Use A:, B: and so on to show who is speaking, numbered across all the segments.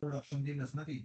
A: Production din nasnati.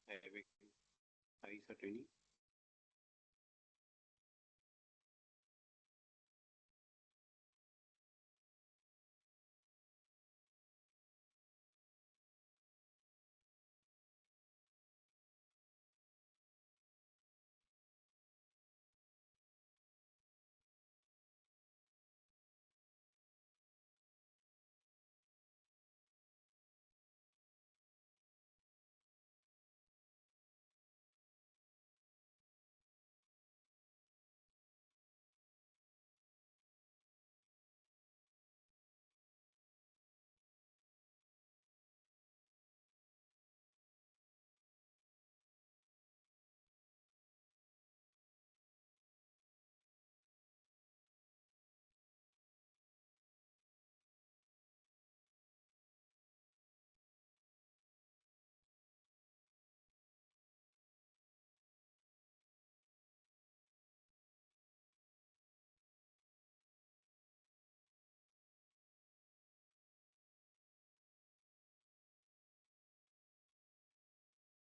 B: Having Isha Training.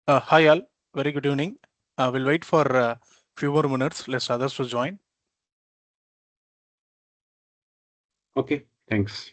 C: Hi all, very good evening. We'll wait for a few more minutes. Let others to join.
B: Okay, thanks.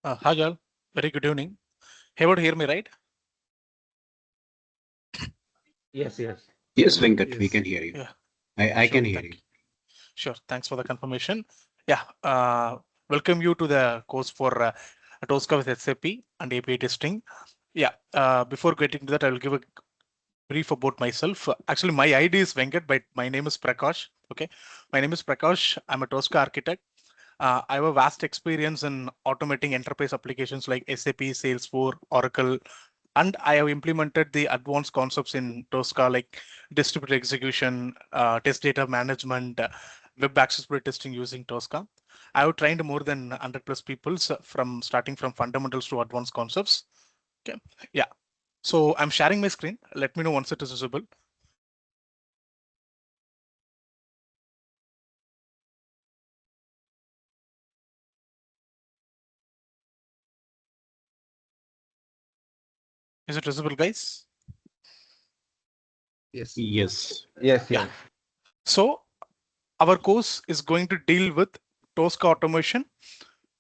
C: Hi, all. Very good evening. Able to hear me, right?
A: Yes, yes.
B: Yes, Venkat, we
A: Yes.
B: can hear you.
C: Yeah,
B: I
C: sure.
B: can hear
C: Thank
B: you.
C: you. Sure. Thanks for the confirmation. Yeah. Welcome you to the course for TOSCA with SAP and API testing. Yeah. Before getting to that, I will give a brief about myself. Actually, my ID is Venkat, but my name is Prakash. Okay. My name is Prakash. I'm a TOSCA architect. I have a vast experience in automating enterprise applications like SAP, Salesforce, Oracle, and I have implemented the advanced concepts in TOSCA like distributed execution, test data management, web accessibility testing using TOSCA. I have trained more than 100 plus people from starting from fundamentals to advanced concepts. Okay, yeah. So I'm sharing my screen. Let me know once it is visible. Is it visible, guys?
A: Yes.
B: Yes.
A: Yes,
C: Yeah.
A: yes.
C: So our course is going to deal with TOSCA automation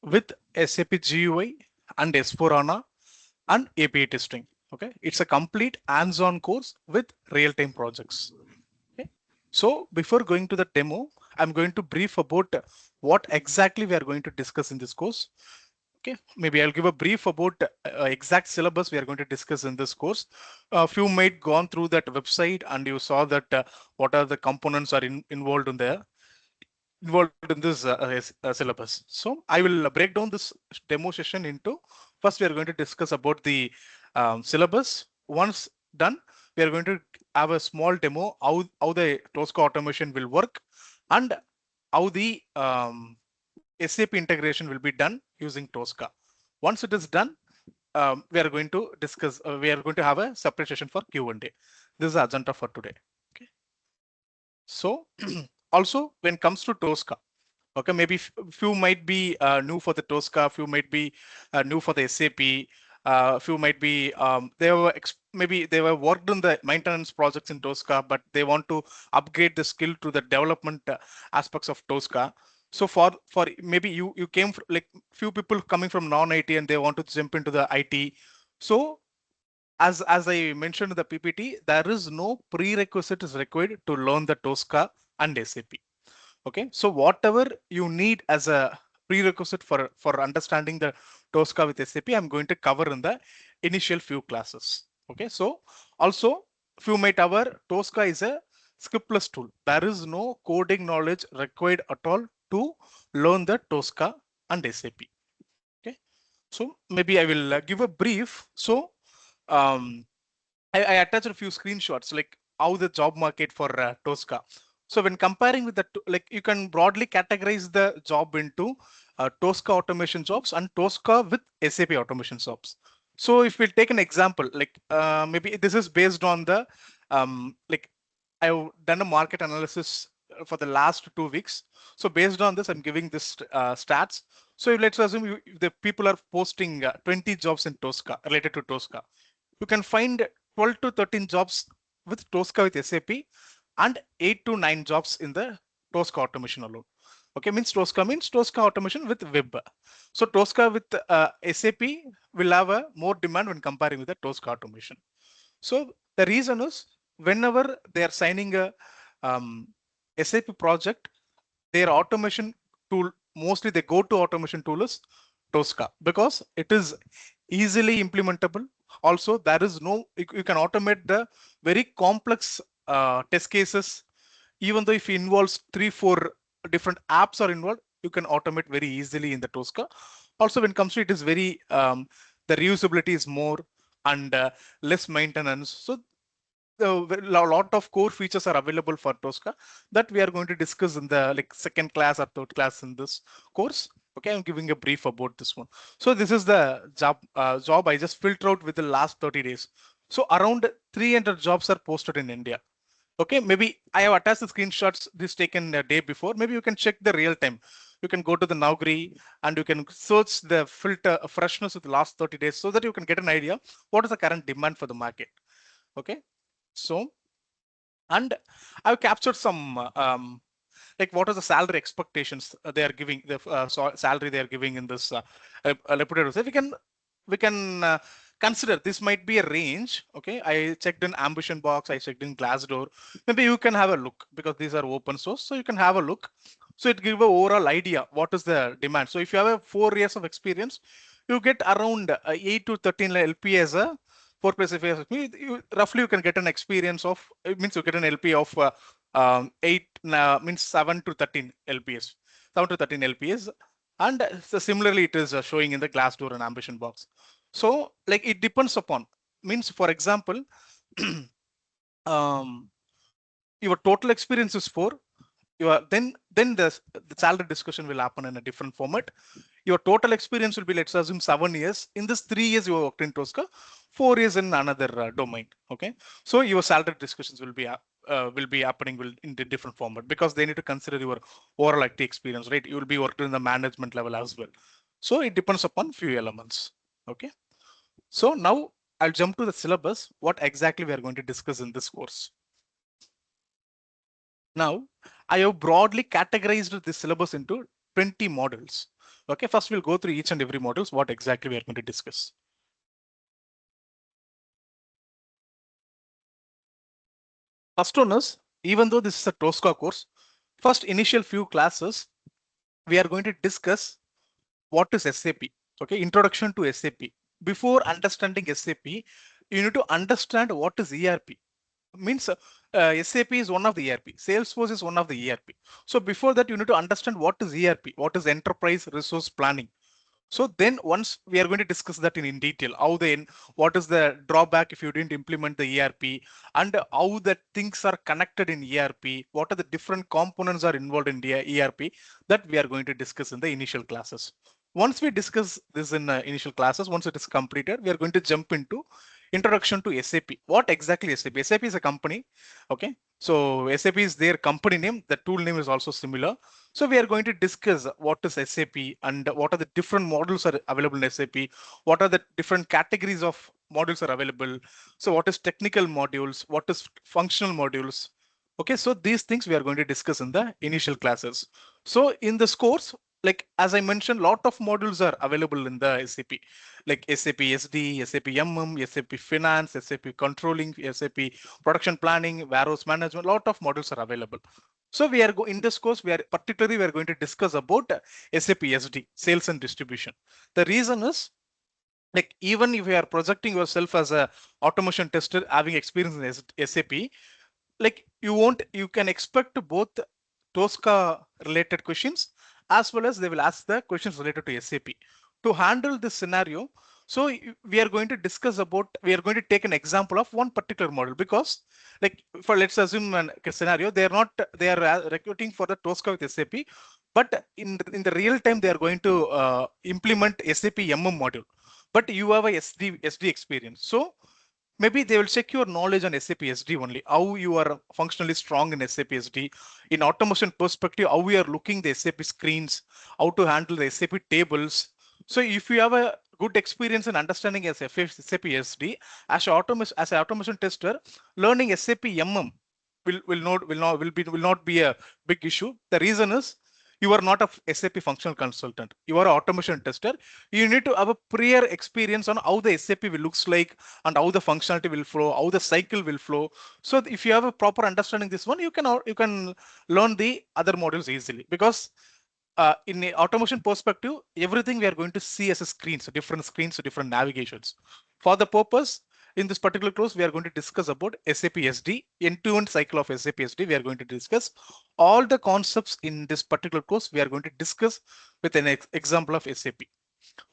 C: with SAP GUI and S4HANA and API testing. Okay, it's a complete hands-on course with real-time projects. Okay, so before going to the demo, I'm going to brief about what exactly we are going to discuss in this course. Okay, maybe I'll give a brief about exact syllabus we are going to discuss in this course. A few might gone through that website and you saw that what are the components are involved in there involved in this syllabus. So I will break down this demo session into first we are going to discuss about the syllabus. Once done, we are going to have a small demo how the TOSCA automation will work and how the SAP integration will be done using TOSCA. Once it is done, we are going to discuss, we are going to have a separate session for Q&A. This is the agenda for today. Okay. So also when it comes to TOSCA, okay, maybe few might be new for the TOSCA, few might be new for the SAP, few might be they were maybe they were worked on the maintenance projects in TOSCA, but they want to upgrade the skill to the development aspects of TOSCA. So for maybe you came from, like few people coming from non-IT and they want to jump into the IT. So as I mentioned in the PPT, there is no prerequisite is required to learn the TOSCA and SAP. Okay, so whatever you need as a prerequisite for understanding the TOSCA with SAP, I'm going to cover in the initial few classes. Okay, so also few might aware TOSCA is a scriptless tool. There is no coding knowledge required at all to learn the TOSCA and SAP. Okay, so maybe I will give a brief. So I attached a few screenshots like how the job market for TOSCA. So when comparing with the, like you can broadly categorize the job into TOSCA automation jobs and TOSCA with SAP automation jobs. So if we take an example, like maybe this is based on the, like I've done a market analysis for the last 2 weeks. So based on this, I'm giving this stats. So let's assume the people are posting 20 jobs in TOSCA related to TOSCA. You can find 12 to 13 jobs with TOSCA with SAP and 8 to 9 jobs in the TOSCA automation alone. Okay, means TOSCA automation with web. So TOSCA with SAP will have a more demand when comparing with the TOSCA automation. So the reason is whenever they are signing a SAP project, their automation tool, mostly they go to automation tool is TOSCA because it is easily implementable. Also, there is no, you can automate the very complex test cases. Even though if it involves 3-4 different apps are involved, you can automate very easily in the TOSCA. Also, when it comes to it is very, the reusability is more and less maintenance. So a lot of core features are available for TOSCA that we are going to discuss in the like second class or third class in this course. Okay, I'm giving a brief about this one. So this is the job I just filtered out with the last 30 days. So around 300 jobs are posted in India. Okay, maybe I have attached the screenshots this taken a day before. Maybe you can check the real time. You can go to the Naukri and you can search the filter freshness of the last 30 days so that you can get an idea what is the current demand for the market. Okay, so, and I've captured some like what are the salary expectations they are giving, the salary they are giving in this reputed. So we can consider this might be a range. Okay, I checked in Ambition Box, I checked in Glassdoor. Maybe you can have a look because these are open source, so you can have a look. So it gives an overall idea what is the demand. So if you have a 4 years of experience, you get around 8 to 13 LP as a 4 plus years. Roughly you can get an experience of, it means you get an LP of 8 means 7 to 13 LPS, 7 to 13 LPS. And so similarly, it is showing in the Glassdoor and Ambition Box. So like it depends upon, means for example, your total experience is 4. Then the salary discussion will happen in a different format. Your total experience will be, let's assume 7 years. In this 3 years you worked in TOSCA, 4 years in another domain. Okay, so your salary discussions will be happening in the different format because they need to consider your overall IT experience, right? You will be working in the management level as well. So it depends upon few elements. Okay, so now I'll jump to the syllabus. What exactly we are going to discuss in this course. Now, I have broadly categorized this syllabus into 20 models. Okay, first we'll go through each and every models, what exactly we are going to discuss. First one is, even though this is a TOSCA course, first initial few classes, we are going to discuss what is SAP. Okay, introduction to SAP. Before understanding SAP, you need to understand what is ERP. Means SAP is one of the ERP, Salesforce is one of the ERP. So before that, you need to understand what is ERP, what is enterprise resource planning. So then once we are going to discuss that in detail, what is the drawback if you didn't implement the ERP, and how that things are connected in ERP, what are the different components are involved in the ERP, that we are going to discuss in the initial classes. Once we discuss this in initial classes, once it is completed, we are going to jump into introduction to SAP. What exactly SAP? SAP is a company. Okay. So SAP is their company name. The tool name is also similar. So we are going to discuss what is SAP and what are the different modules are available in SAP. What are the different categories of modules are available. So what is technical modules? What is functional modules? Okay, so these things we are going to discuss in the initial classes. So in this course, like as I mentioned, lot of modules are available in the SAP, like SAP SD, SAP SAP Finance, SAP Controlling, SAP Production Planning, Warehouse Management. Lot of modules are available. So we are in this course, we are going to discuss about SAP SD, sales and distribution. The reason is, like, even if you are projecting yourself as a automation tester having experience in SAP, like you can expect both TOSCA related questions as well as they will ask the questions related to SAP. To handle this scenario, so we are going to discuss about, we are going to take an example of one particular model, because like for let's assume a scenario, they are recruiting for the TOSCA with SAP, but in the real time they are going to implement SAP module, but you have a SD experience. So maybe they will check your knowledge on SAP SD only, how you are functionally strong in SAP SD. In automation perspective, how we are looking the SAP screens, how to handle the SAP tables. So if you have a good experience in understanding SAP SD, as an automation tester, learning SAP will not be a big issue. The reason is you are not a SAP functional consultant. You are an automation tester. You need to have a prior experience on how the SAP will looks like and how the functionality will flow, how the cycle will flow. So if you have a proper understanding this one, you can learn the other modules easily, because in the automation perspective, everything we are going to see as a screens, different navigations. For the purpose, in this particular course, we are going to discuss about SAP SD, end-to-end cycle of SAP SD. We are going to discuss all the concepts in this particular course. We are going to discuss with an example of SAP.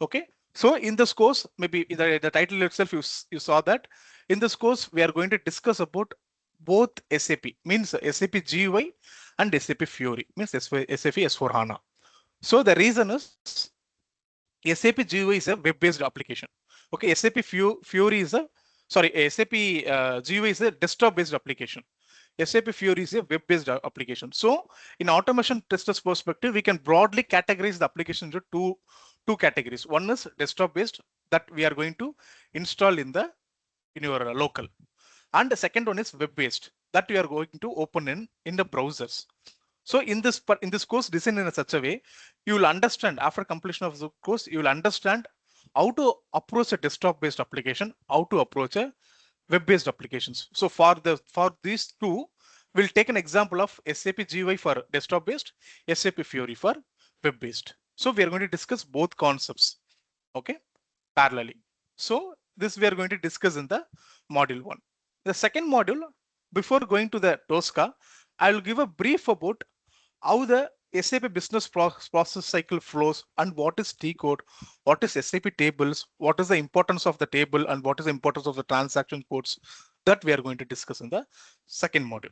C: Okay. So in this course, maybe the title itself, you saw that. In this course, we are going to discuss about both SAP, means SAP GUI, and SAP Fiori, means SAP S4HANA. So the reason is SAP GUI is a web-based application. Okay, SAP Fiori is SAP GUI is a desktop-based application. SAP Fiori is a web-based application. So in automation testers perspective, we can broadly categorize the application into two categories. One is desktop-based, that we are going to install in your local, and the second one is web-based, that we are going to open in the browsers. So in this course, designed in such a way, you will understand, after completion of the course, you will understand how to approach a desktop-based application, how to approach a web-based applications. So for these two, we'll take an example of SAP GUI for desktop-based, SAP Fiori for web-based. So we are going to discuss both concepts, okay, parallelly. So this we are going to discuss in the module 1. The second module, before going to the TOSCA, I will give a brief about how the SAP business process cycle flows and what is T code, what is SAP tables, what is the importance of the table, and what is the importance of the transaction codes, that we are going to discuss in the second module.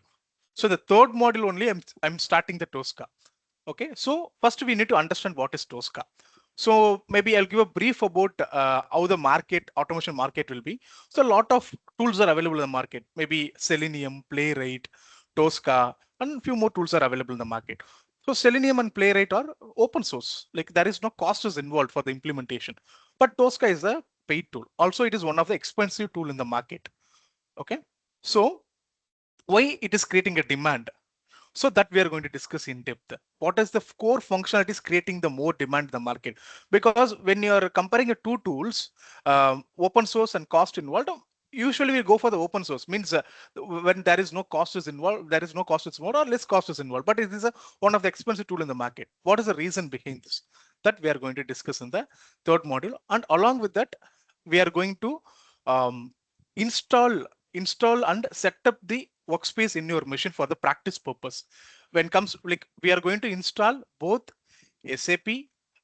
C: So the third module only, I'm starting the TOSCA. Okay, so first we need to understand what is TOSCA. So maybe I'll give a brief about how the automation market will be. So a lot of tools are available in the market, maybe Selenium, Playwright, TOSCA, and a few more tools are available in the market. So Selenium and Playwright are open source, like there is no cost is involved for the implementation. But TOSCA is a paid tool. Also, it is one of the expensive tool in the market. Okay, so why it is creating a demand? So that we are going to discuss in depth. What is the core functionalities creating the more demand in the market? Because when you are comparing two tools, open source and cost involved, usually we go for the open source. Means when there is no cost is involved, or less cost is involved. But it is one of the expensive tool in the market. What is the reason behind this? That we are going to discuss in the third module. And along with that, we are going to install and set up the workspace in your machine for the practice purpose. When comes, like, we are going to install both SAP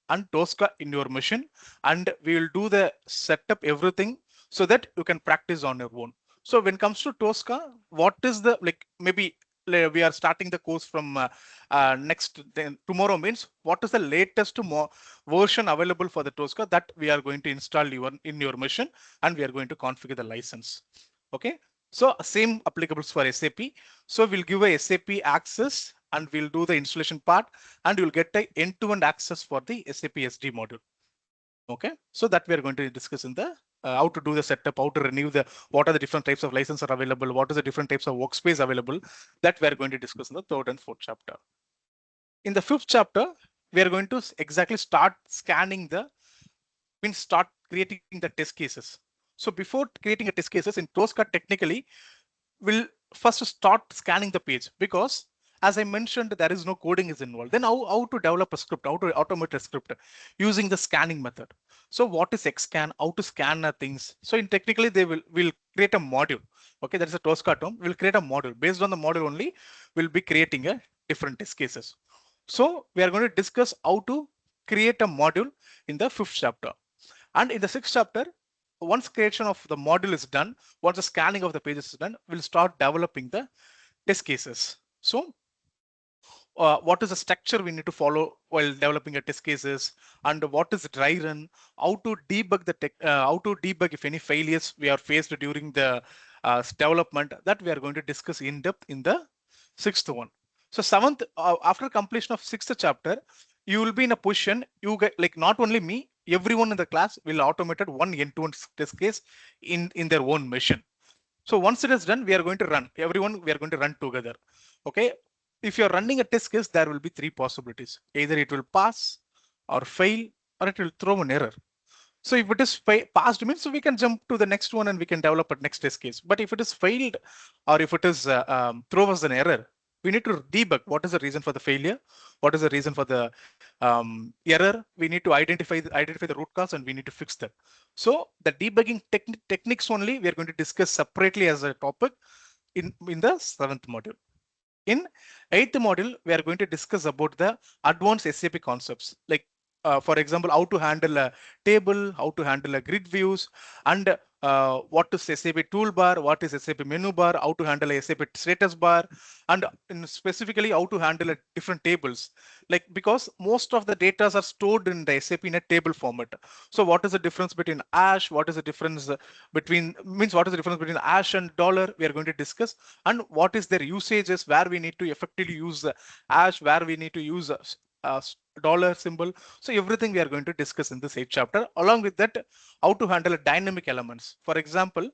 C: and TOSCA in your machine, and we will do the setup everything so that you can practice on your own. So when it comes to TOSCA, what is the maybe we are starting the course from next tomorrow, means what is the latest version available for the TOSCA that we are going to install in your machine, and we are going to configure the license. Okay, so same applicables for SAP. So we'll give a SAP access and we'll do the installation part, and you'll get a end-to-end access for the SAP SD module. Okay, so that we are going to discuss in the how to do the setup, how to renew what are the different types of license are available, what is the different types of workspace available, that we are going to discuss in the third and fourth chapter. In the fifth chapter, we are going to exactly start scanning start creating the test cases. So before creating a test cases in TOSCA, technically, we'll first start scanning the page, because as I mentioned, there is no coding is involved. Then how to develop a script, how to automate a script using the scanning method. So what is xscan, how to scan things. So in technically, will create a module. Okay, that is a TOSCA term. We'll create a module. Based on the module only, we'll be creating a different test cases. So we are going to discuss how to create a module in the fifth chapter. And in the sixth chapter, once creation of the module is done, once the scanning of the pages is done, we'll start developing the test cases. So what is the structure we need to follow while developing a test cases, and what is dry run, how to debug how to debug if any failures we are faced during the development, that we are going to discuss in depth in the sixth one. So seventh, after completion of sixth chapter, you will be in a position, you get not only me, everyone in the class will automated one end-to-end test case in their own machine. So once it is done, we are going to run everyone. We are going to run together. Okay. If you're running a test case, there will be three possibilities. Either it will pass or fail, or it will throw an error. So if it is passed, means we can jump to the next one and we can develop a next test case. But if it is failed, or if it is throw us an error, we need to debug what is the reason for the failure, what is the reason for the error. We need to identify the root cause, and we need to fix that. So the debugging techniques only we are going to discuss separately as a topic in the seventh module. In eighth module, we are going to discuss about the advanced SAP concepts, like for example, how to handle a table, how to handle a grid views, and what is SAP toolbar, what is SAP menu bar, how to handle a SAP status bar, and specifically how to handle different tables. Like, because most of the data are stored in the SAP in a table format. So what is the difference between hash? What is the difference what is the difference between hash and dollar? We are going to discuss, and what is their usages, where we need to effectively use hash, where we need to use dollar symbol. So everything we are going to discuss in this 8th chapter. Along with that, how to handle dynamic elements. For example,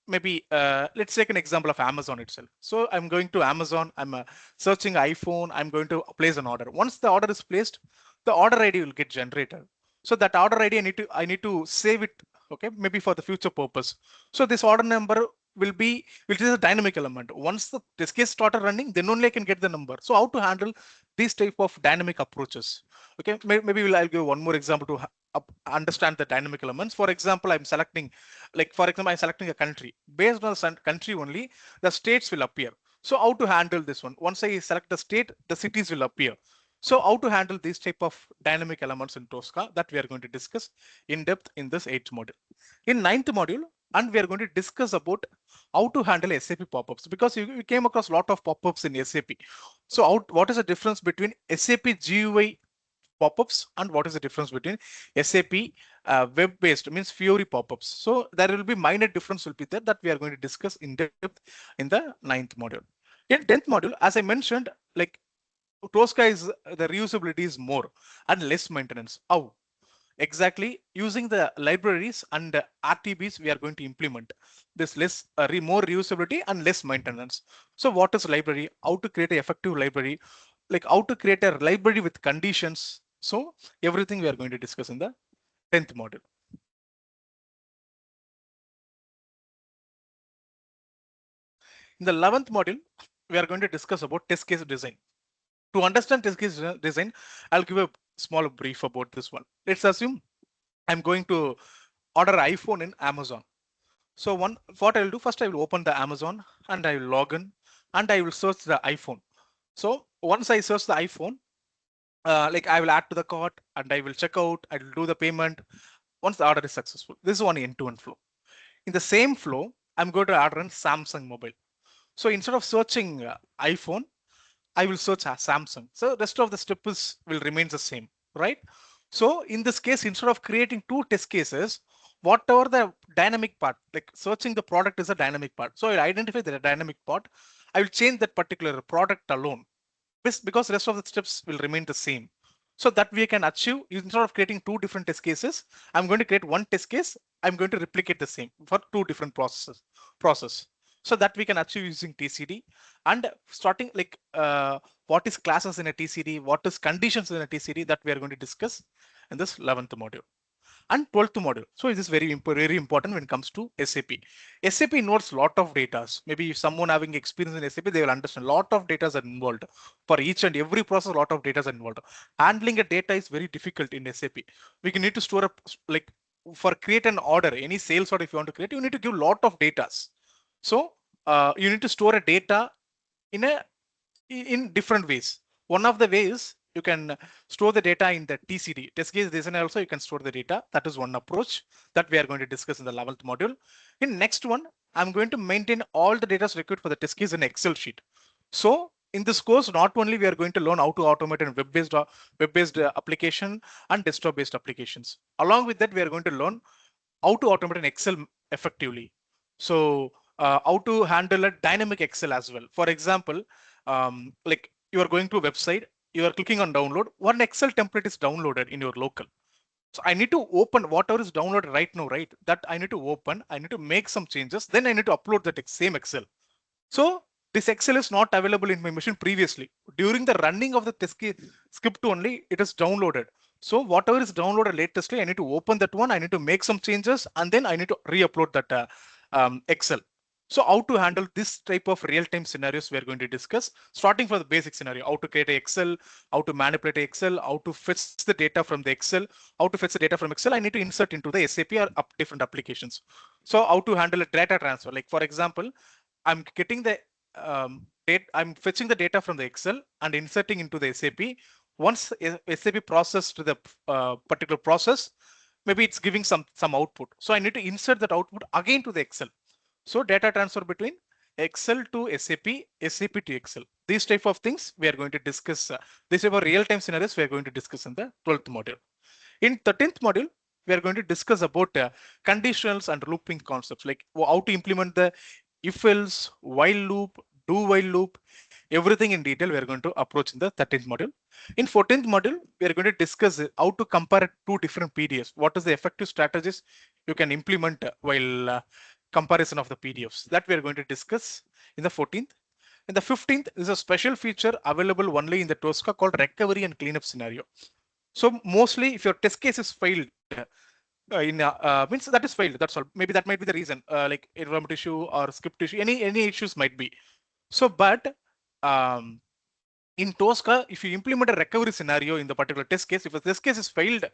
C: maybe let's take an example of Amazon itself. So I'm going to Amazon, I'm searching iPhone, I'm going to place an order. Once the order is placed, the order ID will get generated. So that order ID I need to save it, okay, maybe for the future purpose. So this order number which is a dynamic element. Once the test case started running, then only I can get the number. So how to handle these type of dynamic approaches? Okay, maybe I'll give one more example to understand the dynamic elements. For example, I'm selecting a country. Based on the country only, the states will appear. So how to handle this one? Once I select the state, the cities will appear. So how to handle these type of dynamic elements in TOSCA, that we are going to discuss in depth in this 8th module. In 9th module, and we are going to discuss about how to handle SAP pop-ups, because we came across a lot of pop-ups in SAP. So what is the difference between SAP GUI pop-ups and what is the difference between SAP web-based, means Fiori pop-ups? So there will be minor difference will be there, that we are going to discuss in depth in the 9th module. In 10th module, as I mentioned, like TOSCA is the reusability is more and less maintenance. How? Exactly, using the libraries and RTBs, we are going to implement this more reusability and less maintenance. So what is library? How to create an effective library? Like how to create a library with conditions. So everything we are going to discuss in the 10th module. In the 11th module, we are going to discuss about test case design. To understand test case design, I'll give a small brief about this one. Let's assume I'm going to order iPhone in Amazon. So what I will do, first I will open the Amazon and I will log in and I will search the iPhone. So once I search the iPhone, like I will add to the cart and I will check out, I will do the payment once the order is successful. This is one end-to-end flow. In the same flow, I'm going to add run Samsung mobile. So instead of searching iPhone, I will search as Samsung. So rest of the steps will remain the same, right? So in this case, instead of creating two test cases, whatever the dynamic part, like searching the product is a dynamic part. So I'll identify the dynamic part. I will change that particular product alone because rest of the steps will remain the same. So that we can achieve, instead of creating two different test cases, I'm going to create one test case. I'm going to replicate the same for two different process. So that we can achieve using TCD and starting like what is classes in a TCD, what is conditions in a TCD, that we are going to discuss in this 11th module. And 12th module. So it is very important when it comes to SAP. SAP involves a lot of data. Maybe if someone having experience in SAP, they will understand a lot of data are involved. For each and every process, a lot of data are involved. Handling a data is very difficult in SAP. We can need to store up, like for create an order, any sales order if you want to create, you need to give a lot of data. So you need to store a data in different ways. One of the ways you can store the data in the TCD, test case design also you can store the data. That is one approach that we are going to discuss in the 11th module. In next one, I'm going to maintain all the data required for the test case in Excel sheet. So in this course, not only we are going to learn how to automate a web-based application and desktop-based applications. Along with that, we are going to learn how to automate an Excel effectively. So how to handle a dynamic Excel as well. For example, like you are going to a website, you are clicking on download, one Excel template is downloaded in your local. So I need to open whatever is downloaded right now, right? That I need to open, I need to make some changes, then I need to upload that same Excel. So this Excel is not available in my machine previously. During the running of the test script only, it is downloaded. So whatever is downloaded latestly, I need to open that one, I need to make some changes, and then I need to re-upload that Excel. So how to handle this type of real-time scenarios we are going to discuss, starting from the basic scenario, how to create an Excel, how to manipulate Excel, how to fetch the data from the Excel, how to fetch the data from Excel, I need to insert into the SAP or different applications. So how to handle a data transfer, like for example, I'm getting the data, I'm fetching the data from the Excel and inserting into the SAP. Once SAP processed the particular process, maybe it's giving some output. So I need to insert that output again to the Excel. So data transfer between Excel to SAP, SAP to Excel. These type of things we are going to discuss. These type of real-time scenarios we are going to discuss in the 12th module. In 13th module, we are going to discuss about conditionals and looping concepts, like how to implement the if else, while loop, do while loop, everything in detail we are going to approach in the 13th module. In 14th module, we are going to discuss how to compare two different PDFs. What is the effective strategies you can implement while comparison of the PDFs, that we are going to discuss in the 14th. In the 15th is a special feature available only in the TOSCA called recovery and cleanup scenario. So mostly if your test case is failed, means that is failed, that's all. Maybe that might be the reason, like environment issue or script issue, any issues might be. So, but in TOSCA, if you implement a recovery scenario in the particular test case, if the test case is failed,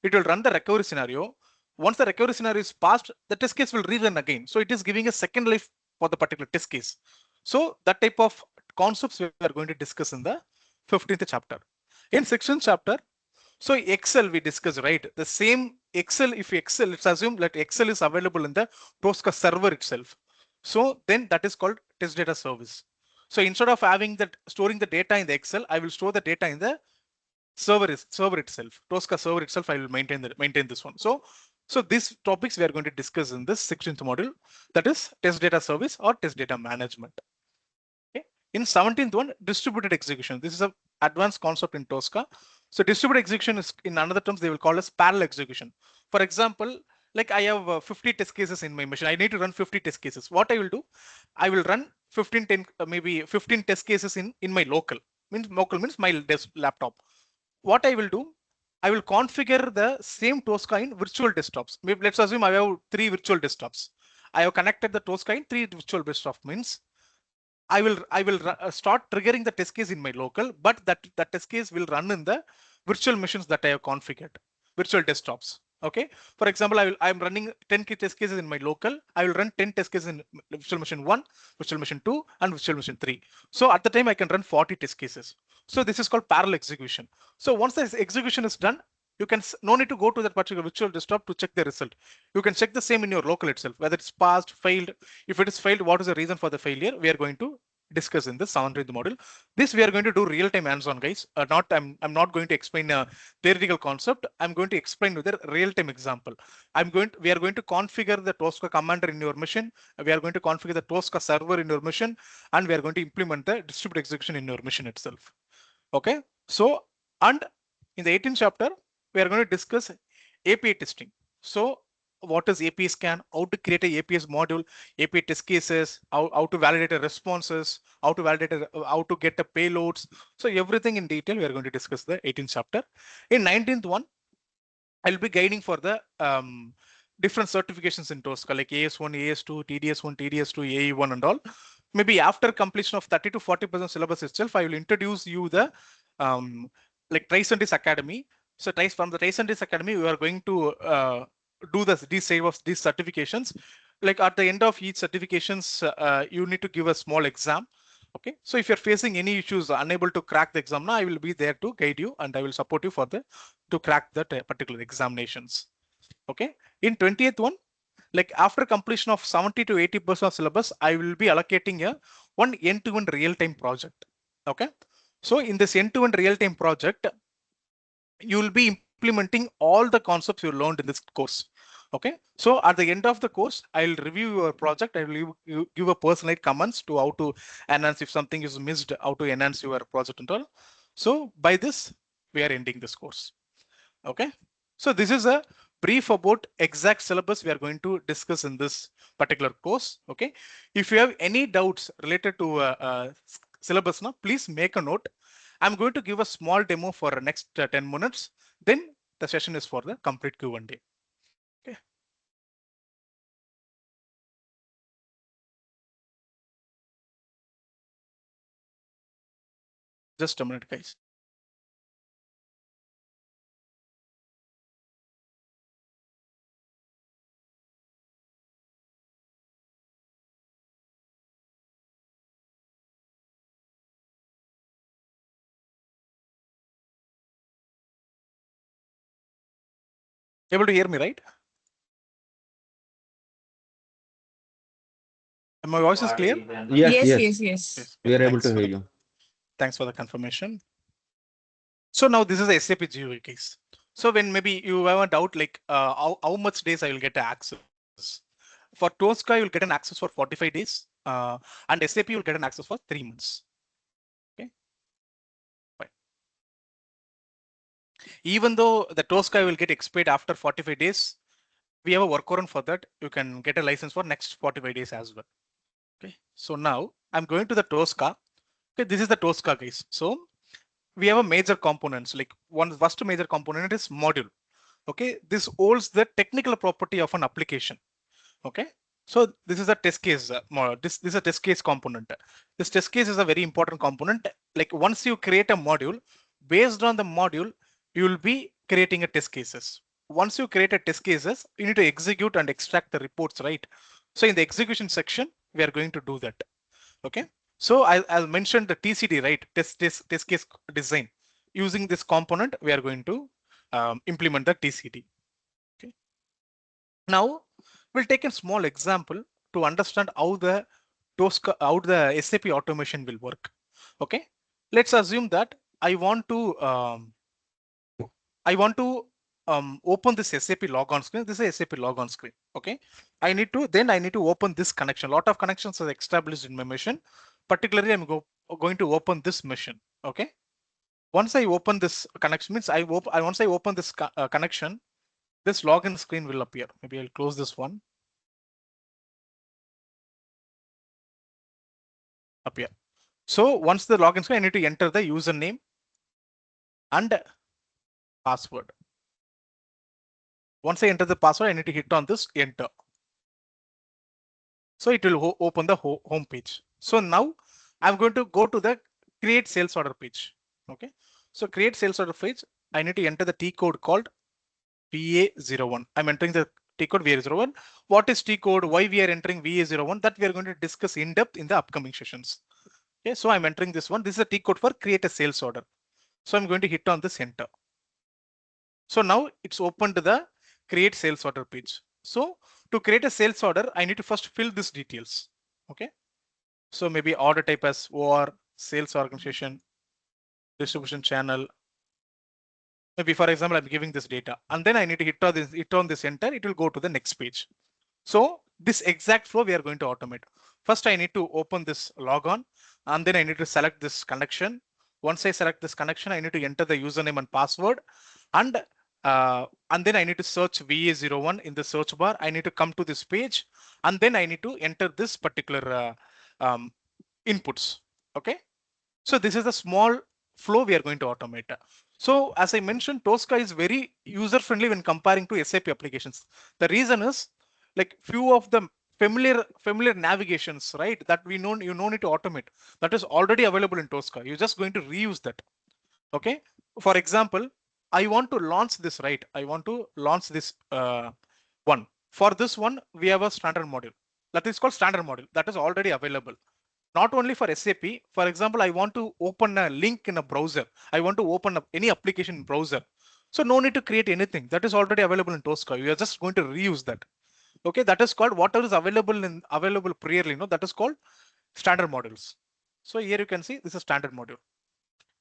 C: it will run the recovery scenario. Once the recovery scenario is passed, the test case will rerun again. So it is giving a second life for the particular test case. So that type of concepts we are going to discuss in the 15th chapter. In 16th chapter, so Excel we discussed, right? The same Excel, if Excel, let's assume that Excel is available in the TOSCA server itself. So then that is called test data service. So instead of having that storing the data in the Excel, I will store the data in the server itself. TOSCA server itself, I will maintain this one. So these topics we are going to discuss in this 16th module, that is test data service or test data management. Okay. In 17th one, distributed execution. This is an advanced concept in TOSCA. So distributed execution is, in another terms, they will call as parallel execution. For example, like I have 50 test cases in my machine. I need to run 50 test cases. What I will do, I will run 15 test cases in my local. Local means my laptop. What I will do, I will configure the same TOSCA in virtual desktops. Maybe let's assume I have 3 virtual desktops. I have connected the TOSCA in 3 virtual desktops. Means I will start triggering the test case in my local, but that test case will run in the virtual machines that I have configured, virtual desktops. Okay. For example, I'm running 10 test cases in my local. I will run 10 test cases in virtual machine 1, virtual machine 2, and virtual machine 3. So at the time I can run 40 test cases. So this is called parallel execution. So once this execution is done, you can no need to go to that particular virtual desktop to check the result. You can check the same in your local itself, whether it's passed, failed. If it is failed, what is the reason for the failure? We are going to discuss in the 7th module. This we are going to do real-time hands-on, guys. I'm not going to explain a theoretical concept. I'm going to explain with a real-time example. We are going to configure the TOSCA commander in your machine. We are going to configure the TOSCA server in your machine, and we are going to implement the distributed execution in your machine itself. Okay. So, and in the 18th chapter, we are going to discuss API testing. So what is API scan, how to create a API's module, API test cases, how to validate a responses, how to get the payloads. So everything in detail, we are going to discuss the 18th chapter. In 19th one, I'll be guiding for the different certifications in TOSCA like AS1, AS2, TDS1, TDS2, AE1 and all. Maybe after completion of 30 to 40% syllabus itself, I will introduce you the like Tricentis Academy. So from the Tricentis Academy, we are going to do these certifications. Like at the end of each certifications, you need to give a small exam. Okay, so if you're facing any issues, unable to crack the exam, now I will be there to guide you and I will support you for to crack that particular examinations. Okay, in 20th one, like after completion of 70 to 80% of syllabus, I will be allocating one end-to-end real-time project. Okay, so in this end-to-end real-time project, you will be implementing all the concepts you learned in this course. Okay, so at the end of the course, I'll review your project. I will give a personalized comments to how to enhance if something is missed, how to enhance your project and all. So by this, we are ending this course. Okay, so this is a brief about exact syllabus we are going to discuss in this particular course. Okay, if you have any doubts related to syllabus now, please make a note. I'm going to give a small demo for the next 10 minutes. Then the session is for the complete Q&A. Okay. Just a minute, guys. Able to hear me, right? My voice is clear?
A: Yes. We are able to hear you.
C: Thanks for the confirmation. So now this is a SAP GUI case. So when maybe you have a doubt like how much days I will get access. For TOSCA, you'll get an access for 45 days and SAP will get an access for 3 months. Okay. Fine. Even though the TOSCA will get expired after 45 days, we have a workaround for that. You can get a license for next 45 days as well. Okay. So now I'm going to the TOSCA. Okay, this is the TOSCA case. So we have a major components, like first major component is module. Okay, this holds the technical property of an application. Okay, so this is a test case. This is a test case component. This test case is a very important component. Like once you create a module, based on the module, you will be creating a test cases. Once you create a test cases, you need to execute and extract the reports, right? So in the execution section, we are going to do that. Okay. So I'll mention the TCD, right? Test case design. Using this component, we are going to implement the TCD. Okay. Now we'll take a small example to understand how the SAP automation will work. Okay. Let's assume that I want to open this SAP logon screen. This is a SAP logon screen. Okay. I need to open this connection. A lot of connections are established in my machine. Particularly, I'm going to open this machine. Okay. Once I open this connection, means once I open this connection, this login screen will appear. Maybe I'll close this one. Appear. So once the login screen, I need to enter the username and password. Once I enter the password, I need to hit on this enter. So it will open the home page. So now I'm going to go to the create sales order page. Okay. So create sales order page. I need to enter the T code called VA01. I'm entering the T code VA01. What is T code? Why we are entering VA01? That we are going to discuss in depth in the upcoming sessions. Okay, so I'm entering this one. This is a T code for create a sales order. So I'm going to hit on this enter. So now it's opened the create sales order page. So to create a sales order, I need to first fill these details. Okay. So maybe order type as OR, sales organization, distribution channel. Maybe for example, I'm giving this data and then I need to hit on this enter. It will go to the next page. So this exact flow we are going to automate. First, I need to open this logon and then I need to select this connection. Once I select this connection, I need to enter the username and password and then I need to search VA01 in the search bar. I need to come to this page and then I need to enter this particular inputs. Okay. So this is a small flow we are going to automate. So as I mentioned, TOSCA is very user friendly when comparing to SAP applications. The reason is like few of the familiar navigations, right? That you no need to automate. That is already available in TOSCA. You're just going to reuse that. Okay. For example, I want to launch this, right? I want to launch this one. For this one, we have a standard module. That is called standard module. That is already available. Not only for SAP, for example, I want to open a link in a browser. I want to open up any application in browser. So no need to create anything. That is already available in TOSCA. You are just going to reuse that. Okay, that is called whatever is available priorly. No, that is called standard modules. So here you can see this is standard module.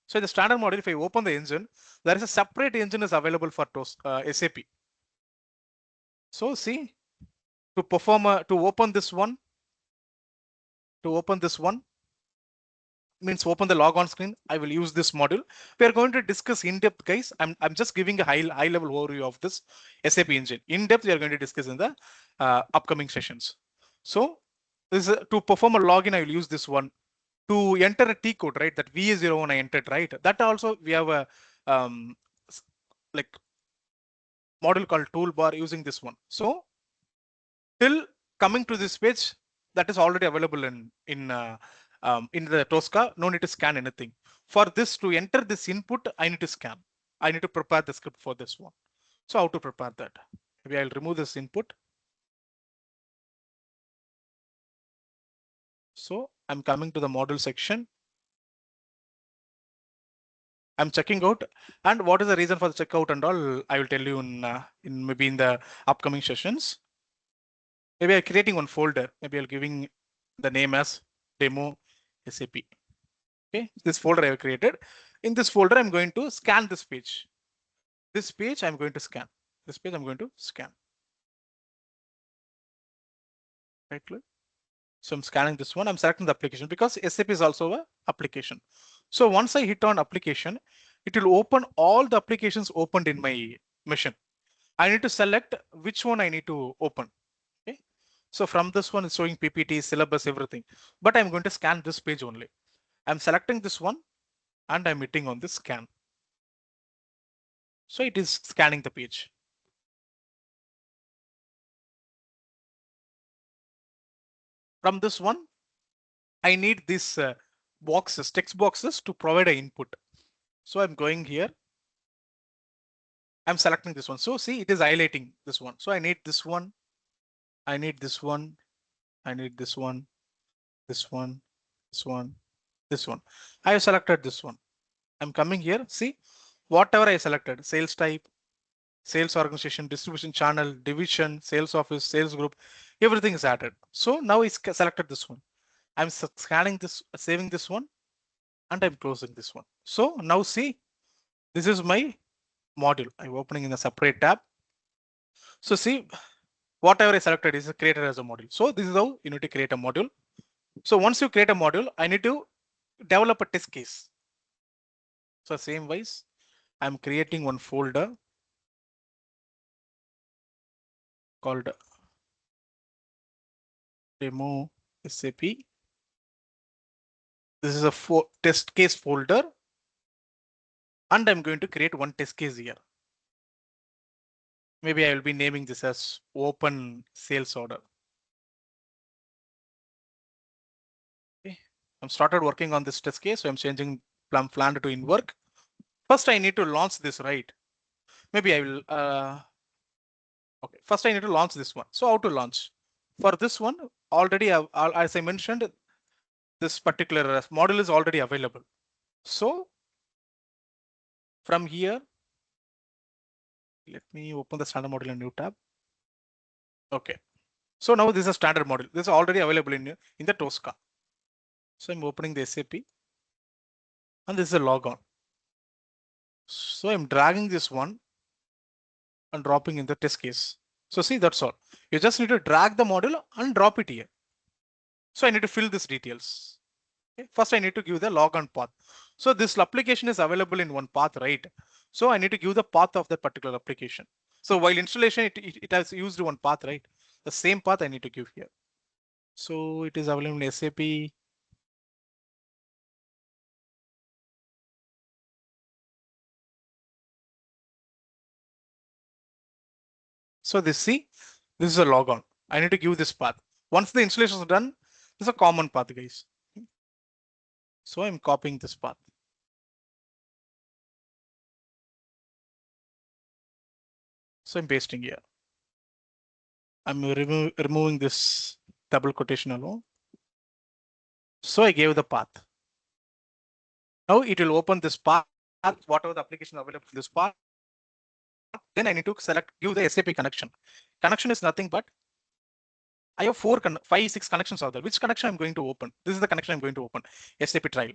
C: So in the standard module, if I open the engine, there is a separate engine is available for SAP. So see, to open this one means open the logon screen. I will use this module. We are going to discuss in depth, guys. I'm just giving a high level overview of this SAP engine. In depth, we are going to discuss in the upcoming sessions. So this is to perform a login. I will use this one. To enter a T code, right? That VA01 I entered, right? That also we have a like module called toolbar using this one. So till coming to this page, that is already available in the TOSCA. No need to scan anything. For this to enter this input, I need to scan. I need to prepare the script for this one. So how to prepare that? Maybe I'll remove this input. So I'm coming to the module section. I'm checking out, and what is the reason for the checkout and all, I will tell you in maybe in the upcoming sessions. Maybe I'm creating one folder. Maybe I'm giving the name as demo SAP. Okay, this folder I have created. In this folder, I'm going to scan this page. This page I'm going to scan. This page I'm going to scan. Right click. So I'm scanning this one. I'm selecting the application because SAP is also a application. So once I hit on application, it will open all the applications opened in my machine. I need to select which one I need to open. Okay. So from this one, it's showing PPT, syllabus, everything. But I'm going to scan this page only. I'm selecting this one and I'm hitting on this scan. So it is scanning the page. From this one, I need these boxes, text boxes to provide an input. So I'm going here. I'm selecting this one. So see, it is highlighting this one. So I need this one. I need this one. I need this one, this one, this one, this one. I have selected this one. I'm coming here. See, whatever I selected, sales type, sales organization, distribution channel, division, sales office, sales group, everything is added. So now it's selected this one. I'm scanning this, saving this one, and I'm closing this one. So now see, this is my module. I'm opening in a separate tab. So see, whatever I selected is created as a module. So this is how you need to create a module. So once you create a module, I need to develop a test case. So same wise, I'm creating one folder called demo SAP. This is a test case folder. And I'm going to create one test case here. Maybe I will be naming this as open sales order. Okay. I'm started working on this test case. So I'm changing plan to in work. First, I need to launch this, right? Maybe I will. Okay. First, I need to launch this one. So how to launch? For this one, already, as I mentioned, this particular module is already available. So from here, let me open the standard module in a new tab. Okay. So now this is a standard module. This is already available in the TOSCA. So I'm opening the SAP and this is a logon. So I'm dragging this one and dropping in the test case. So see, that's all. You just need to drag the module and drop it here. So I need to fill these details. Okay. First, I need to give the logon path. So this application is available in one path, right? So I need to give the path of that particular application. So while installation, it has used one path, right? The same path I need to give here. So it is available in SAP. So this is a logon. I need to give this path. Once the installation is done, this is a common path, guys. So I'm copying this path. So I'm pasting here. I'm removing this double quotation alone. So I gave the path. Now it will open this path, whatever the application available in this path. Then I need to give the SAP connection. Connection is nothing but I have 5, 6 connections are there. Which connection I'm going to open? This is the connection I'm going to open. SAP trial.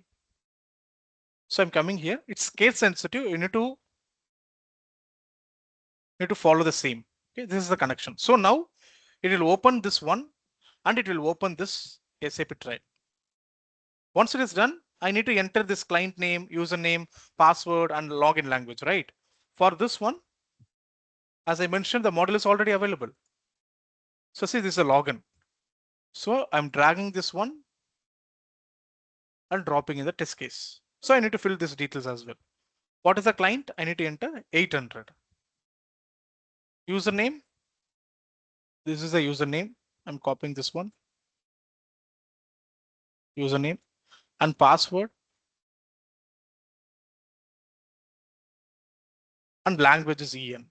C: So I'm coming here. It's case sensitive. You need to follow the same. Okay, this is the connection. So now it will open this one and it will open this SAP trial. Once it is done, I need to enter this client name, username, password, and login language, right? For this one, as I mentioned, the model is already available. So see, this is a login. So I'm dragging this one and dropping in the test case. So I need to fill these details as well. What is the client? I need to enter 800. Username. This is the username. I'm copying this one. Username and password. And language is EN.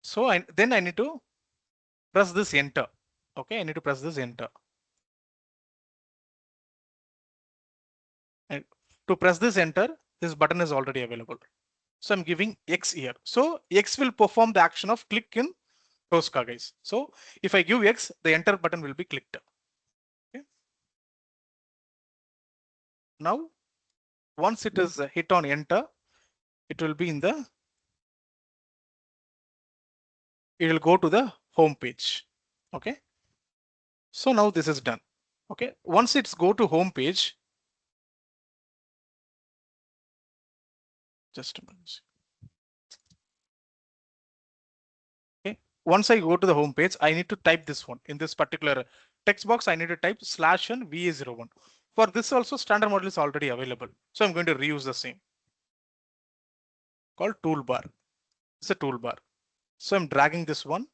C: So then I need to press this enter. Okay, I need to press this enter. And to press this enter, this button is already available. So I'm giving X here. So X will perform the action of click in TOSCA, guys. So if I give X, the enter button will be clicked. Okay. Now, once it is hit on enter, it will be in the, it will go to the home page. Okay. So now this is done. Okay. Once it's go to home page, just a minute. Okay. Once I go to the home page, I need to type this one in this particular text box. I need to type / and VA01. For this also standard model is already available. So I'm going to reuse the same called toolbar. It's a toolbar. So I'm dragging this one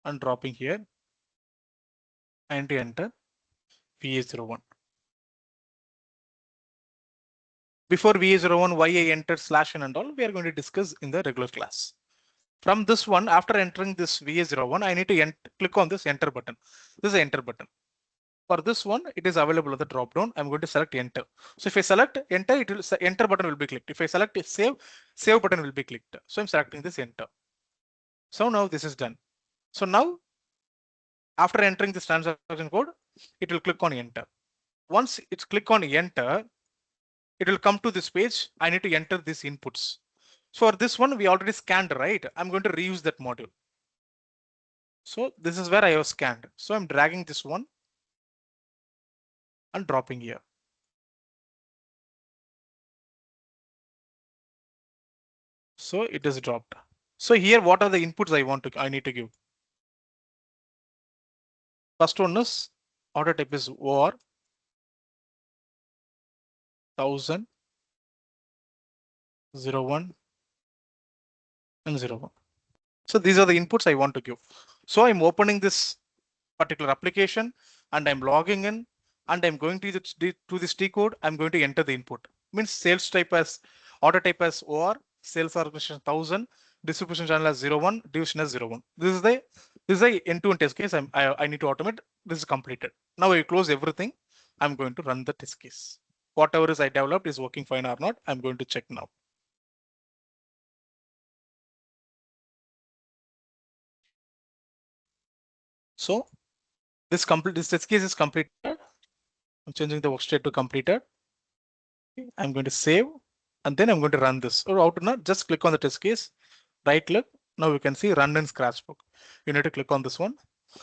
C: and dropping here and enter VA01. Before VA01, why I entered / and all, we are going to discuss in the regular class. From this one, after entering this VA01, I need to click on this enter button. This is the enter button. For this one, it is available on the drop down. I'm going to select enter. So if I select enter, it will enter button will be clicked. If I select save button will be clicked. So I'm selecting this enter. So now this is done. So now after entering this transaction code, it will click on enter. Once it's click on enter, it will come to this page. I need to enter these inputs. So for this one, we already scanned, right? I'm going to reuse that module. So this is where I have scanned. So I'm dragging this one and dropping here. So it is dropped. So here, what are the inputs I need to give? First one is order type is OR 1000 01 and 01. So these are the inputs I want to give. So I'm opening this particular application and I'm logging in and I'm going to this T code. I'm going to enter the input. Means sales type as order type as OR sales organization 1000, distribution channel as 01, division as 01. This is the end-to-end test case. I need to automate. This is completed. Now I close everything. I'm going to run the test case. Whatever is I developed is working fine or not. I'm going to check now. So this test case is completed. I'm changing the work state to completed. I'm going to save, and then I'm going to run this. Or how to not just click on the test case, right click. Now you can see run in Scratchbook. You need to click on this one.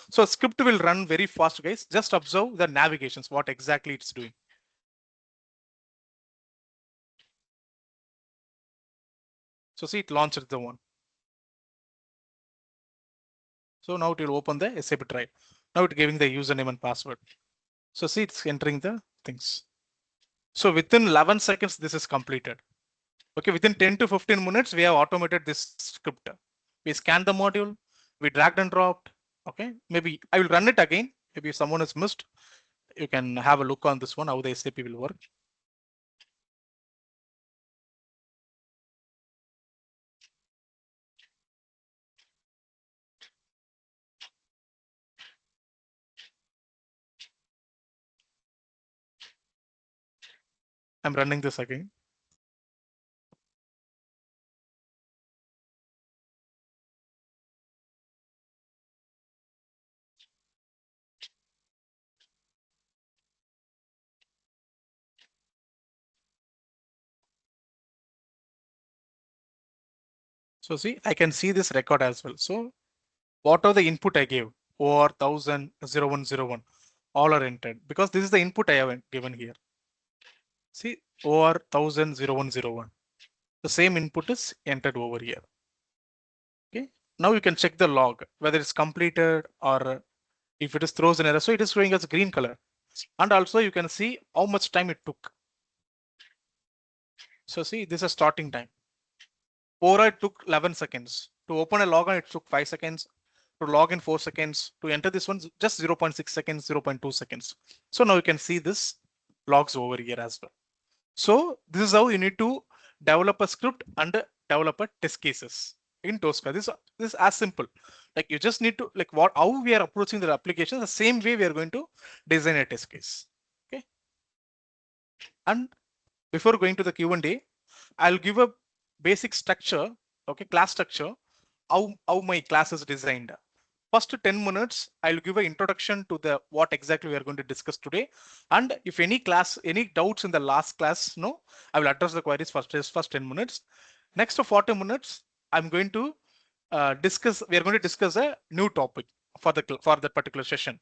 C: So script will run very fast, guys. Just observe the navigations, what exactly it's doing. So see, it launched the one. So now it will open the SAP Drive. Now it's giving the username and password. So see, it's entering the things. So within 11 seconds, this is completed. Okay, within 10 to 15 minutes, we have automated this script. We scanned the module, we dragged and dropped. Okay, maybe I will run it again. Maybe if someone has missed, you can have a look on this one, how the SAP will work. I'm running this again. So see, I can see this record as well. So what are the input I gave? Or 1000, 0101, all are entered because this is the input I have given here. See, or 1000, 0101. The same input is entered over here. Okay, now you can check the log, whether it's completed or if it is throws an error. So it is showing as green color. And also you can see how much time it took. So see, this is starting time. Override took 11 seconds. To open a login, it took 5 seconds. To log in 4 seconds. To enter this one, just 0.6 seconds, 0.2 seconds. So now you can see this logs over here as well. So this is how you need to develop a script and develop a test cases in TOSCA. This is as simple. Like you just need to how we are approaching the application, the same way we are going to design a test case. Okay. And before going to the Q&A, I'll give a basic structure, okay, class structure, how my class is designed. First 10 minutes, I'll give an introduction to the what exactly we are going to discuss today. And if any doubts in the last class, no, I will address the queries first 10 minutes. Next 40 minutes, I'm going to we are going to discuss a new topic for that particular session.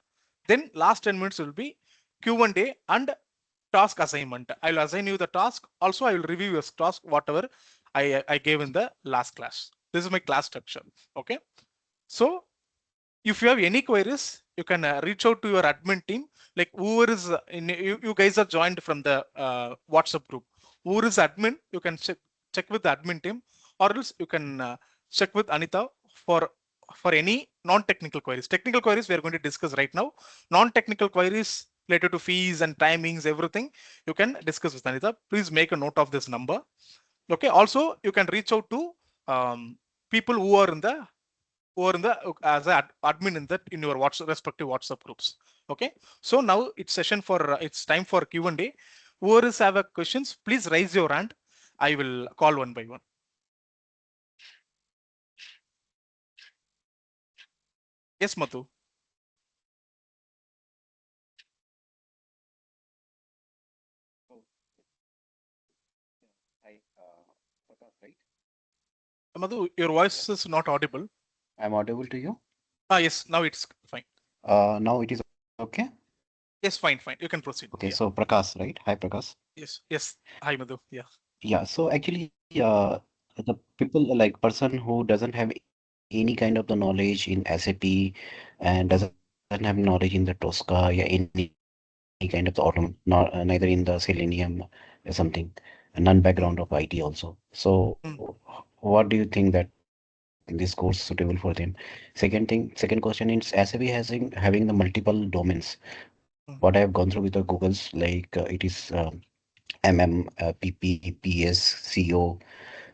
C: Then last 10 minutes will be Q&A and task assignment. I'll assign you the task. Also, I will review your task, whatever I gave in the last class. This is my class structure. Okay. So if you have any queries, you can reach out to your admin team. Like whoever is you guys are joined from the WhatsApp group. Whoever is admin, you can check with the admin team, or else you can check with Anita for any non-technical queries. Technical queries we are going to discuss right now. Non-technical queries related to fees and timings, everything you can discuss with Anita. Please make a note of this number. Okay. Also, you can reach out to people who are in the as an admin in your respective WhatsApp groups. Okay. So now it's time for Q&A. Whoever is have questions, please raise your hand. I will call one by one. Yes, Madhu.
B: Right?
C: Madhu, your voice is not audible.
B: I'm audible to you?
C: Yes, now it's fine.
B: Now it is okay?
C: Yes, fine. You can proceed.
B: Okay, so Prakash, right? Hi, Prakash.
C: Yes. Hi, Madhu. Yeah.
B: Yeah, so actually, the people like person who doesn't have any kind of the knowledge in SAP and doesn't have knowledge in the Tosca, yeah, any kind of the not neither in the Selenium or something, and none background of IT also. So, what do you think that this course suitable for them? Second question is SAP having the multiple domains. What I have gone through with the Google's like it is MM, PP, PS, CO.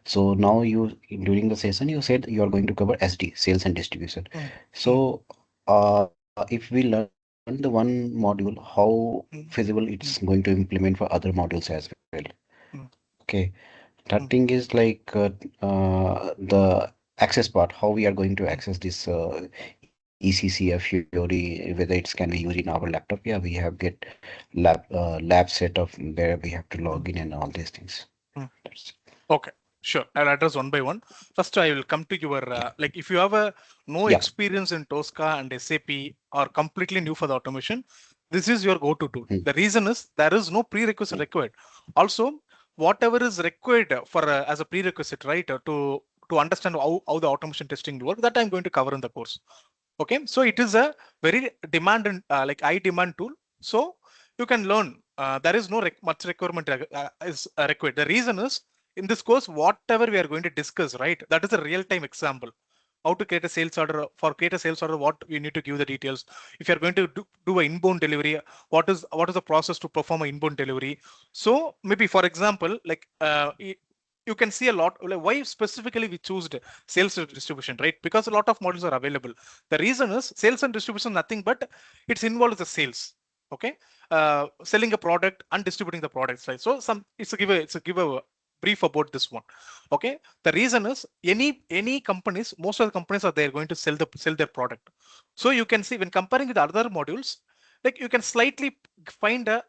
B: So now during the session, you said you are going to cover SD, sales and distribution. So if we learn the one module, how feasible it's going to implement for other modules as well. Okay. That thing is like the access part, how we are going to access this ECC or Fiori, whether it can be used in our laptop. Yeah, we have get lab setup where we have to log in and all these things. That's
C: Okay, sure. I'll address one by one. First, I will come to your like if you have no
B: Yeah.
C: experience in TOSCA and SAP or completely new for the automation, this is your go-to tool. The reason is there is no prerequisite required. Also, whatever is required for as a prerequisite, right, to understand how the automation testing will work, that I'm going to cover in the course. Okay, so it is a very demand and like high demand tool. So you can learn. There is no much requirement is required. The reason is in this course, whatever we are going to discuss, right? That is a real-time example. How to create a sales order. For create a sales order, what you need to give the details. If you are going to do an inbound delivery, what is the process to perform an inbound delivery? So maybe for example, like you can see a lot. Like why specifically we choose sales and distribution, right? Because a lot of models are available. The reason is sales and distribution nothing but it's involved the sales. Okay, selling a product and distributing the products, right? So it's a give a brief about this one. Okay, the reason is any companies, most of the companies are there going to sell their product. So you can see when comparing with other modules, like you can slightly find a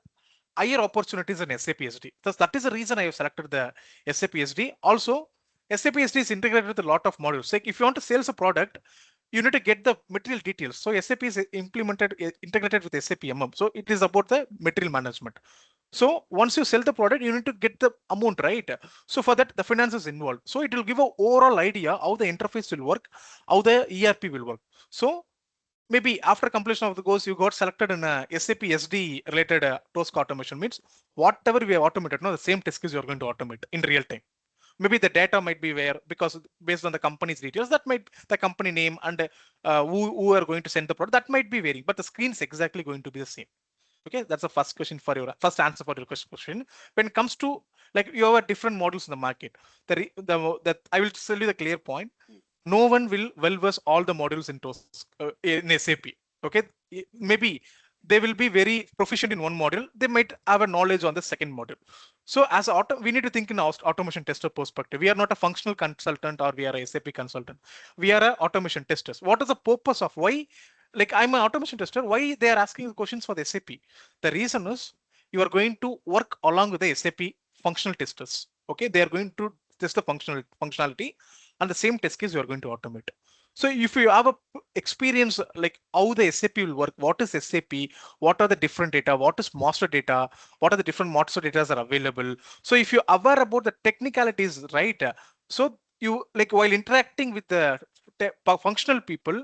C: higher opportunities in SAP SD. Thus, that is the reason I have selected the SAP SD. Also, SAP SD is integrated with a lot of modules. Like if you want to sell a product, you need to get the material details. So SAP is integrated with SAP MM. So it is about the material management. So once you sell the product, you need to get the amount, right? So for that, the finance is involved. So it will give an overall idea how the interface will work, how the ERP will work. So maybe after completion of the course, you got selected in a SAP SD related TOSCA automation means whatever we have automated, no, the same task is you're going to automate in real time. Maybe the data might be where because based on the company's details, that might the company name and who are going to send the product, that might be varying, but the screen is exactly going to be the same. Okay, that's the first question for your first answer for your question. When it comes to like you have different models in the market, that I will tell you the clear point. No one will well verse all the modules in SAP. Okay, maybe they will be very proficient in one module. They might have a knowledge on the second module. So as we need to think in automation tester perspective. We are not a functional consultant or we are a SAP consultant. We are a automation testers. What is the purpose of why? Like I'm an automation tester. Why they are asking questions for the SAP? The reason is you are going to work along with the SAP functional testers. Okay, they are going to test the functionality and the same test case you are going to automate. So if you have a experience like how the SAP will work, what is SAP, what are the different data, what is master data, what are the different master data are available. So if you're aware about the technicalities, right? So you like while interacting with the functional people,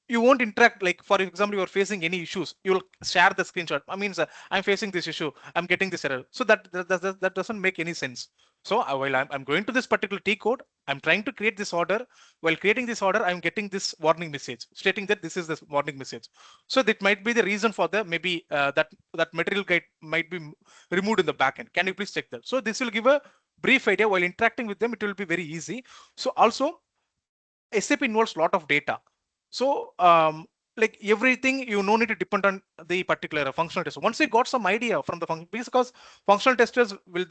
C: you won't interact. Like for example, you're facing any issues, you'll share the screenshot. I mean, I'm facing this issue, I'm getting this error. So that doesn't make any sense. So while I'm going to this particular T code, I'm trying to create this order. While creating this order, I'm getting this warning message stating that this is the warning message. So that might be the reason for the maybe that material guide might be removed in the backend. Can you please check that? So this will give a brief idea. While interacting with them, it will be very easy. So also SAP involves a lot of data. So like everything, you no need to depend on the particular functional test. Once you got some idea from the function, because functional testers will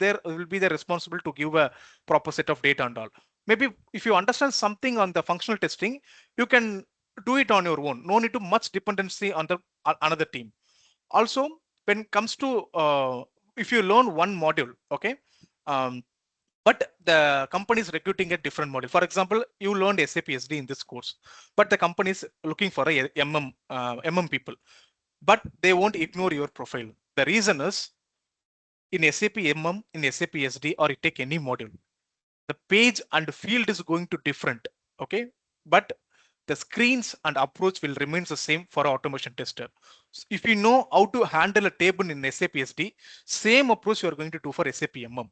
C: be responsible to give a proper set of data and all. Maybe if you understand something on the functional testing, you can do it on your own. No need to much dependency on the another team. Also, when it comes to if you learn one module, okay. But the company is recruiting a different model. For example, you learned SAP SD in this course, but the company is looking for a MM people, but they won't ignore your profile. The reason is in SAP MM, in SAP SD, or you take any module, the page and field is going to different. Okay, but the screens and approach will remain the same for automation tester. So if you know how to handle a table in SAP SD, same approach you are going to do for SAP MM.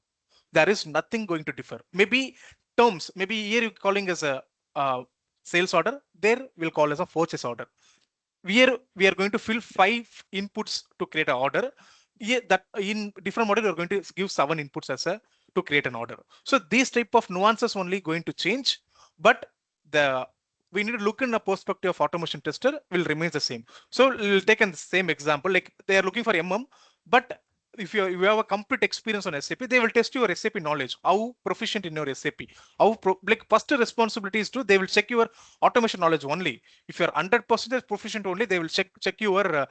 C: There is nothing going to differ. Maybe terms, maybe here you're calling as a sales order, there we'll call as a purchase order. We are going to fill 5 inputs to create an order. Here that in different model, you're going to give 7 inputs as a to create an order. So these type of nuances only going to change, but we need to look in a perspective of automation tester will remain the same. So we'll take the same example, like they are looking for but if you have a complete experience on SAP, they will test your SAP knowledge, how proficient in your SAP, like first responsibility is to, they will check your automation knowledge only. If you're 100% proficient only, they will check your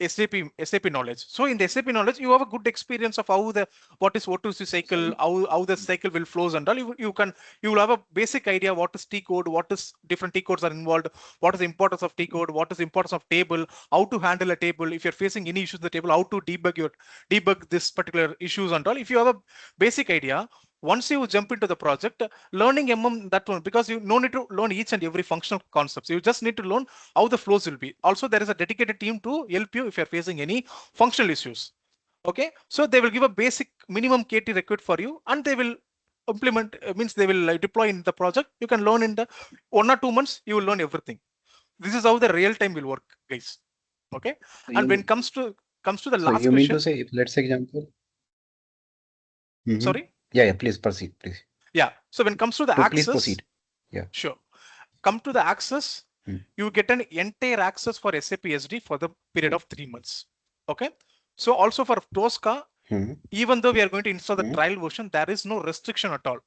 C: SAP knowledge. So in the SAP knowledge, you have a good experience of what is O2C cycle, how the cycle will flows and all. You will have a basic idea what is T code, what is different T codes are involved, what is the importance of T code, what is the importance of table, how to handle a table. If you're facing any issues in the table, how to debug this particular issues and all. If you have a basic idea, once you jump into the project, learning that one, because you no need to learn each and every functional concepts. You just need to learn how the flows will be. Also, there is a dedicated team to help you if you're facing any functional issues. Okay, so they will give a basic minimum KT required for you, and they will implement, means they will deploy in the project. You can learn in the 1 or 2 months, you will learn everything. This is how the real time will work, guys. Okay,
B: So
C: and when it comes to the
B: so
C: last
B: you mean
C: question,
B: to say, if let's say example.
C: sorry.
B: Yeah, please proceed, please.
C: Yeah, so when it comes to the
B: No,
C: access,
B: please proceed. Yeah,
C: sure. Come to the access, you get an entire access for SAP SD for the period of 3 months. Okay, so also for TOSCA, even though we are going to install the trial version, there is no restriction at all.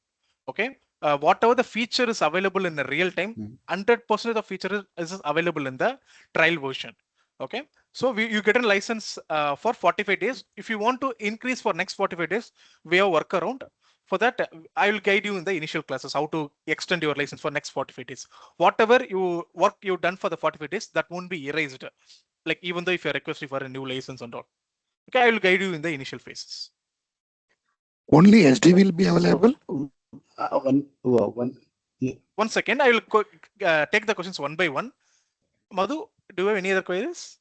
C: Okay, whatever the feature is available in the real time, 100% of the feature is available in the trial version. Okay, so you get a license for 45 days. If you want to increase for next 45 days, we have workaround. For that, I will guide you in the initial classes how to extend your license for next 45 days. Whatever work you've done for the 45 days, that won't be erased. Like even though if you're requesting for a new license and all. Okay, I will guide you in the initial phases.
D: Only SD will be available.
C: One second, I will take the questions one by one. Madhu, do you have any other queries?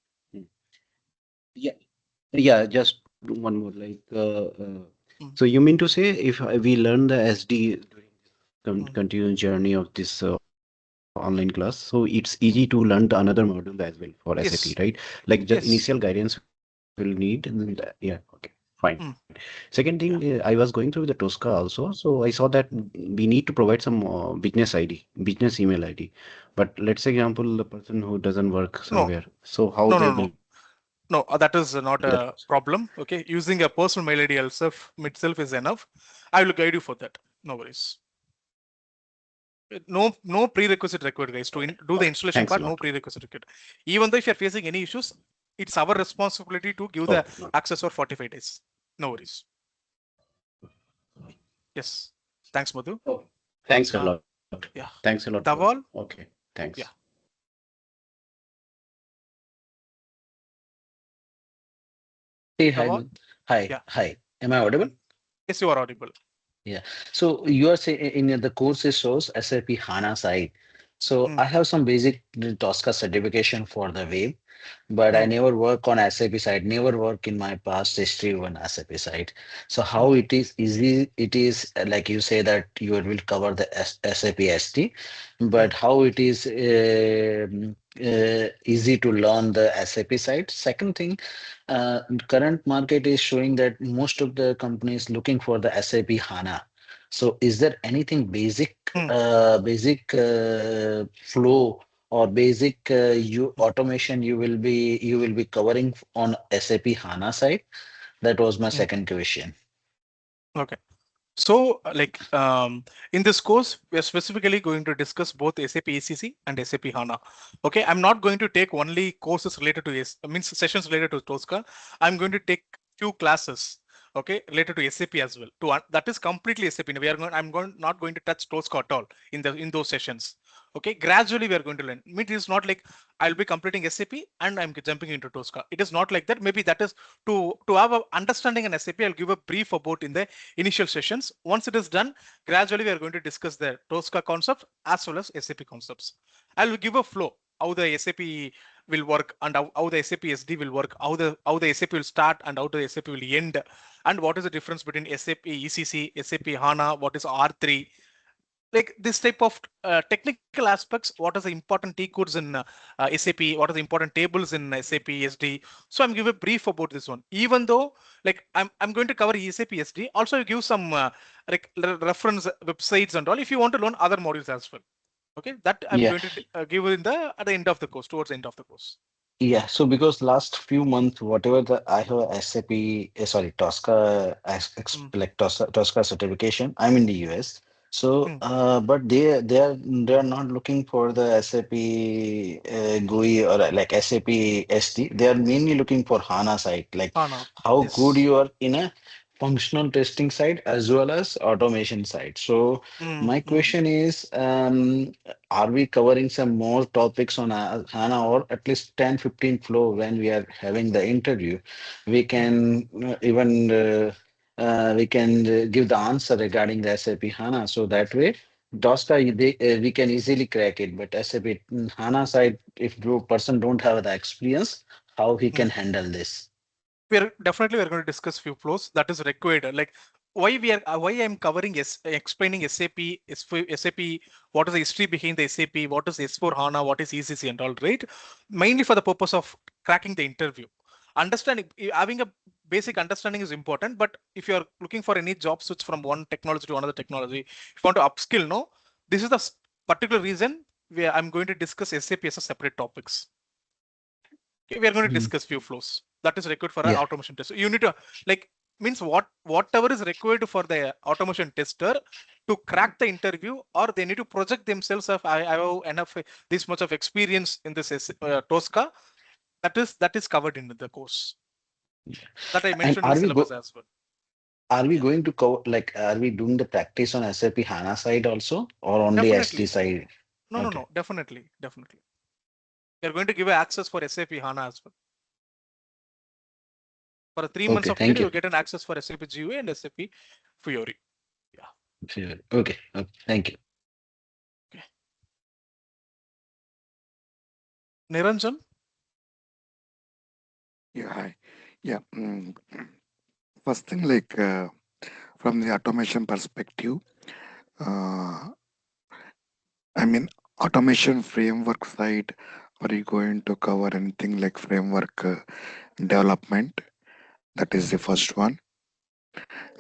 B: Yeah, just one more. Like, so you mean to say if we learn the SD during continuous journey of this online class, so it's easy to learn the another module as well for SAP, right? Like just initial guidance will need. Yeah, okay, fine. Second thing, I was going through the TOSCA also, so I saw that we need to provide some business ID, business email ID. But let's say example, the person who doesn't work somewhere, so how they will.
C: No, that is not a problem. Okay, using a personal mail ID itself is enough. I will guide you for that. No worries. No prerequisite required, guys. To do the installation part, no prerequisite required. Even though if you're facing any issues, it's our responsibility to give the access for 45 days. No worries. Yes. Thanks, Madhu.
B: Thanks a lot.
C: Yeah.
B: Thanks a lot.
C: Dhaval?
B: Okay. Thanks.
C: Yeah.
B: Hi.
C: Yeah.
B: Hi. Am I audible?
C: Yes, you are audible.
B: Yeah. So you are saying in the course it shows SAP HANA side. So I have some basic TOSCA certification for the web, but I never work on SAP side, never work in my past history on SAP side. So how it is easy, it is like you say that you will cover the SAP SD, but how it is easy to learn the SAP side. Second thing, current market is showing that most of the companies looking for the SAP HANA. So is there anything basic flow or basic automation you will be covering on SAP HANA side? That was my second question.
C: Okay. So like in this course, we are specifically going to discuss both SAP ECC and SAP HANA. Okay, I'm not going to take only courses related to sessions related to TOSCA. I'm going to take few classes, okay, related to SAP as well. That is completely SAP. I'm not going to touch TOSCA at all in those sessions. Okay, gradually we are going to learn. It is not like I'll be completing SAP and I'm jumping into TOSCA. It is not like that. Maybe that is to have an understanding in SAP. I'll give a brief about in the initial sessions. Once it is done, gradually we are going to discuss the TOSCA concept as well as SAP concepts. I will give a flow how the SAP will work and how the SAP SD will work, how the SAP will start and how the SAP will end, and what is the difference between SAP ECC, SAP HANA, what is R3. like this type of technical aspects, what are the important T codes in SAP, what are the important tables in SAP SD. So I'm giving a brief about this one, even though like I'm going to cover SAP SD, also give some reference websites and all if you want to learn other modules as well. Okay, that I'm
B: Yeah.
C: going to give in the at the end of the course, towards the end of the course.
B: Yeah, so because last few months, whatever the I have SAP, sorry, TOSCA,
C: Mm,
B: like TOSCA certification, I'm in the US. So,
C: mm,
B: but they are not looking for the SAP GUI or like SAP SD. They are mainly looking for HANA side, like
C: Hana,
B: how good
C: yes.
B: you are in a functional testing side as well as automation side. So,
C: Mm,
B: my
C: mm,
B: question is, are we covering some more topics on HANA or at least 10-15 flow when we are having the interview? We
C: mm.
B: can we can give the answer regarding the SAP HANA. So that way, DOSCA, we can easily crack it. But SAP HANA side, if the person don't have the experience, how he can
C: Mm.
B: handle this?
C: We're going to discuss few flows that is required. Like why I'm covering explaining SAP, what is the history behind the SAP, what is S4 HANA, what is ECC and all, right? Mainly for the purpose of cracking the interview. Understanding, having a basic understanding is important, but if you're looking for any job switch from one technology to another technology, if you want to upskill, no, this is the particular reason where I'm going to discuss SAP as a separate topics. Okay, we are going to
B: Mm,
C: discuss few flows that is required for an
B: yeah.
C: automation test. You need to like means whatever is required for the automation tester to crack the interview, or they need to project themselves of I have enough this much of experience in this TOSCA. That is covered in the course that I
B: And
C: mentioned in the syllabus as well.
B: are we
C: Yeah,
B: going to cover like are we doing the practice on SAP HANA side also or only SD
C: definitely.
B: side?
C: No, no,
B: Okay.
C: no, definitely. We are going to give access for SAP HANA as well. For 3 months
B: Okay.
C: of period,
B: Thank
C: you
B: you.
C: will get an access for SAP GUI and SAP Fiori. Yeah.
B: Sure. Okay. Okay. Thank you.
C: Okay. Niranjan.
D: Yeah, hi. Yeah. First thing, like from the automation perspective, uh, I mean, automation framework side, are you going to cover anything like framework development? That is
C: Mm,
D: the first one.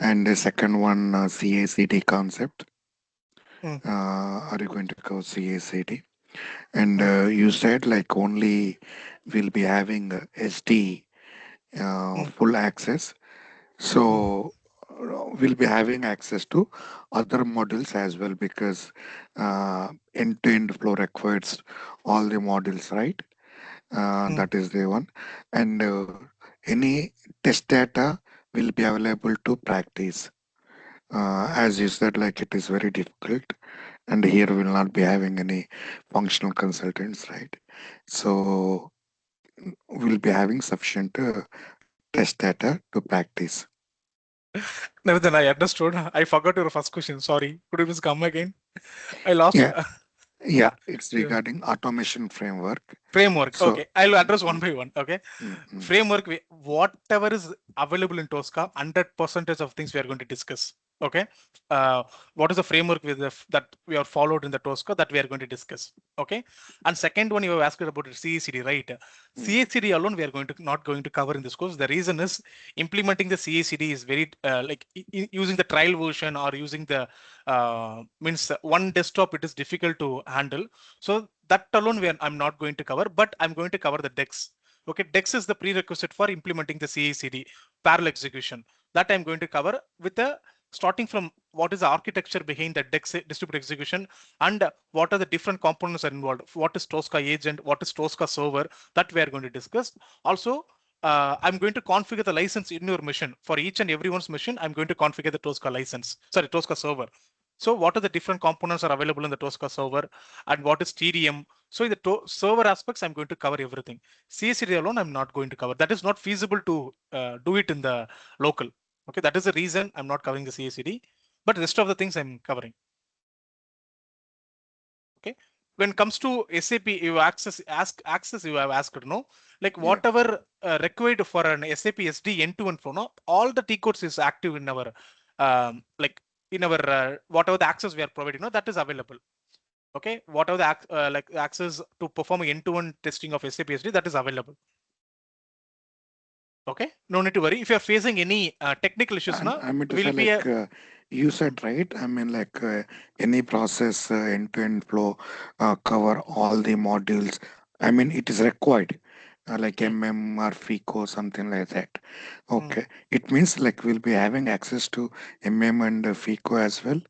D: And the second one, CACD concept.
C: mm,
D: Are you going to cover CACD? And
C: mm,
D: you said like only we'll be having SD
C: mm,
D: full access.
C: mm,
D: So we'll be having access to other modules as well because end-to-end flow requires all the modules, right?
C: mm.
D: That is the one. And any test data will be available to practice. As you said, like it is very difficult, and here we'll not be having any functional consultants, right? So we'll be having sufficient test data to practice.
C: Niranjan, I understood. I forgot your first question. Sorry. Could you please come again? I lost.
D: Yeah, yeah, it's
C: Yeah.
D: regarding automation framework.
C: Framework.
D: So,
C: Okay. I'll address one
D: mm,
C: by one. Okay.
D: mm, mm,
C: Framework, whatever is available in Tosca, 100% of things we are going to discuss. Okay. Uh, what is the framework that we are followed in the Tosca that we are going to discuss? Okay. And second one, you have asked about CACD, right?
D: mm,
C: CACD alone, we are going to not going to cover in this course. The reason is implementing the CACD is very like using the trial version or using the means one desktop, it is difficult to handle. So that alone I'm not going to cover, but I'm going to cover the DEX. Okay, DEX is the prerequisite for implementing the CI/CD parallel execution. That I'm going to cover with the starting from what is the architecture behind the DEX distributed execution and what are the different components are involved. What is Tosca agent? What is Tosca server? That we are going to discuss. Also, I'm going to configure the license in your machine. For each and everyone's machine, I'm going to configure the Tosca license. Sorry, Tosca server. So what are the different components are available in the Tosca server and what is TDM? So in the server aspects, I'm going to cover everything. CACD alone, I'm not going to cover. That is not feasible to do it in the local. Okay, that is the reason I'm not covering the CACD, but the rest of the things I'm covering. Okay. When it comes to SAP, you access you have asked, no? Like
D: yeah,
C: whatever required for an SAP SD end-to-end flow, no? All the T codes is active in our like in our whatever the access we are providing, that is available. Okay, whatever the like access to perform end-to-end testing of SAP SD, that is available. Okay, no need to worry. If you are facing any technical issues,
D: I mean to
C: will
D: say
C: be
D: like you said, right? I mean like any process end-to-end flow cover all the modules. I mean it is required. Like MM or FICO, something like that. Okay. It means like we'll be having access to MM and FICO as well.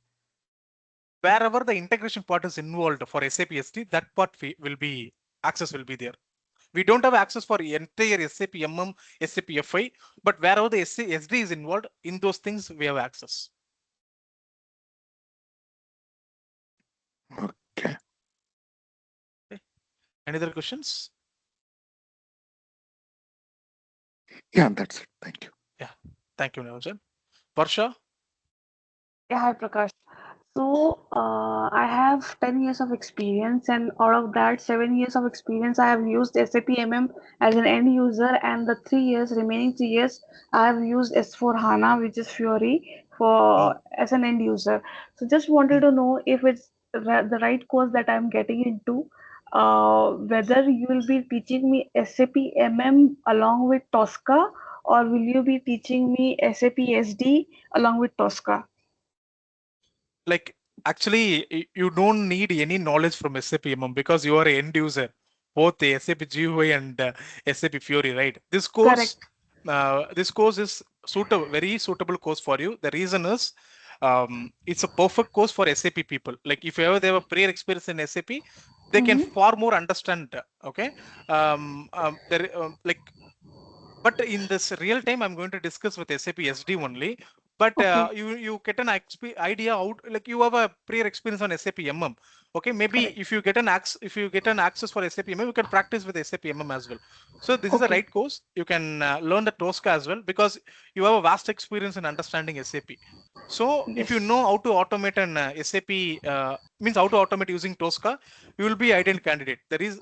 C: Wherever the integration part is involved for SAP SD, that part will be access will be there. We don't have access for entire SAP MM, SAP FI, but wherever the SD is involved in those things, we have access.
D: Okay.
C: Any other questions?
D: Yeah, that's it. Thank you.
C: Yeah, thank you, Niranjan. Varsha?
E: Yeah, hi Prakash. So, I have 10 years of experience, and out of that, 7 years of experience, I have used SAP MM as an end user, and the remaining 3 years, I have used S4 HANA, which is Fiori, for as an end user. So, just wanted to know if it's the right course that I'm getting into, whether you will be teaching me SAP MM along with TOSCA, or will you be teaching me SAP SD along with TOSCA?
C: Like, actually, you don't need any knowledge from SAP MM because you are an end user, both the SAP GUI and SAP Fiori, right? This course, is very suitable course for you. The reason is, it's a perfect course for SAP people. Like, if ever they have a prior experience in SAP, they can far more understand. Okay, like. But in this real time, I'm going to discuss with SAP SD only. But you get an idea out, like you have a prior experience on SAP MM. Okay, maybe if you get an access for SAP MM, you can practice with SAP MM as well. So this is the right course. You can learn the TOSCA as well because you have a vast experience in understanding SAP. So if you know how to automate an SAP means how to automate using TOSCA, you will be ideal candidate. There is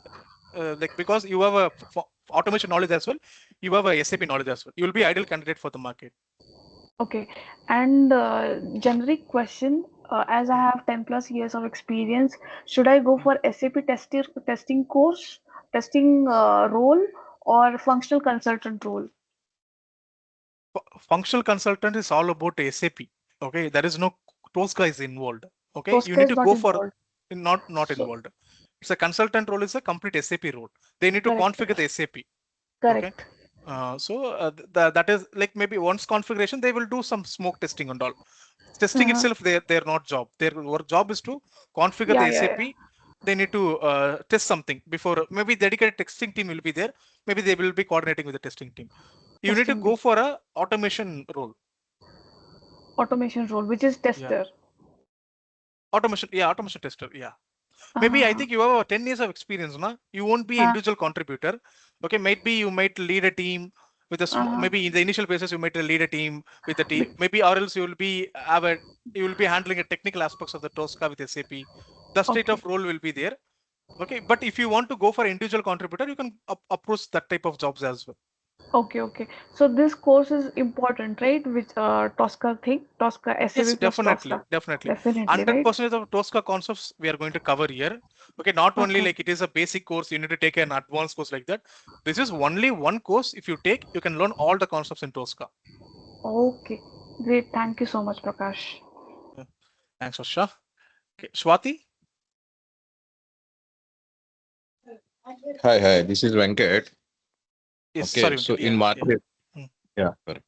C: like because you have a automation knowledge as well, you have a SAP knowledge as well. You will be ideal candidate for the market.
E: Okay, and generic question, as I have 10 plus years of experience, should I go for SAP testing course, testing role, or functional consultant role?
C: Functional consultant is all about SAP. Okay, there is no TOSCA is involved. Okay, you
E: TOSCA
C: need
E: is
C: to
E: not
C: go for
E: involved.
C: not
E: So,
C: involved. It's a consultant role is a complete SAP role. They need to
E: correct,
C: configure the SAP. Okay.
E: correct.
C: That is like maybe once configuration, they will do some smoke testing and all. Testing itself, they're not job. Their work job is to configure
E: Yeah,
C: the
E: yeah,
C: SAP.
E: yeah.
C: They need to test something before. Maybe dedicated testing team will be there. Maybe they will be coordinating with the testing team. You need to
E: Testing
C: go
E: team.
C: for a automation role.
E: Automation role, which is
C: Yeah.
E: tester.
C: Automation tester. Yeah. Maybe I think you have 10 years of experience, na? You won't be individual contributor. Okay, maybe you might lead a team with a small, maybe in the initial basis you might lead a team with a team. Maybe or else you will be handling a technical aspects of the TOSCA with SAP. The state of role will be there. Okay, but if you want to go for individual contributor, you can approach that type of jobs as well.
E: Okay, okay. So this course is important, right? Which TOSCA thing, TOSCA, SAP
C: Yes,
E: plus TOSCA.
C: definitely.
E: Definitely, right?
C: 100% of TOSCA concepts we are going to cover here. Okay, not only
E: Okay.
C: like it is a basic course, you need to take an advanced course like that. This is only one course. If you take, you can learn all the concepts in TOSCA.
E: Okay, great. Thank you so much, Prakash.
C: Yeah. Thanks, Asha. Okay, Swati?
A: Hi, this is Venkat.
C: Yes,
A: Okay,
C: sorry.
A: so
C: Venkat.
A: in market,
C: Mm.
A: yeah, correct.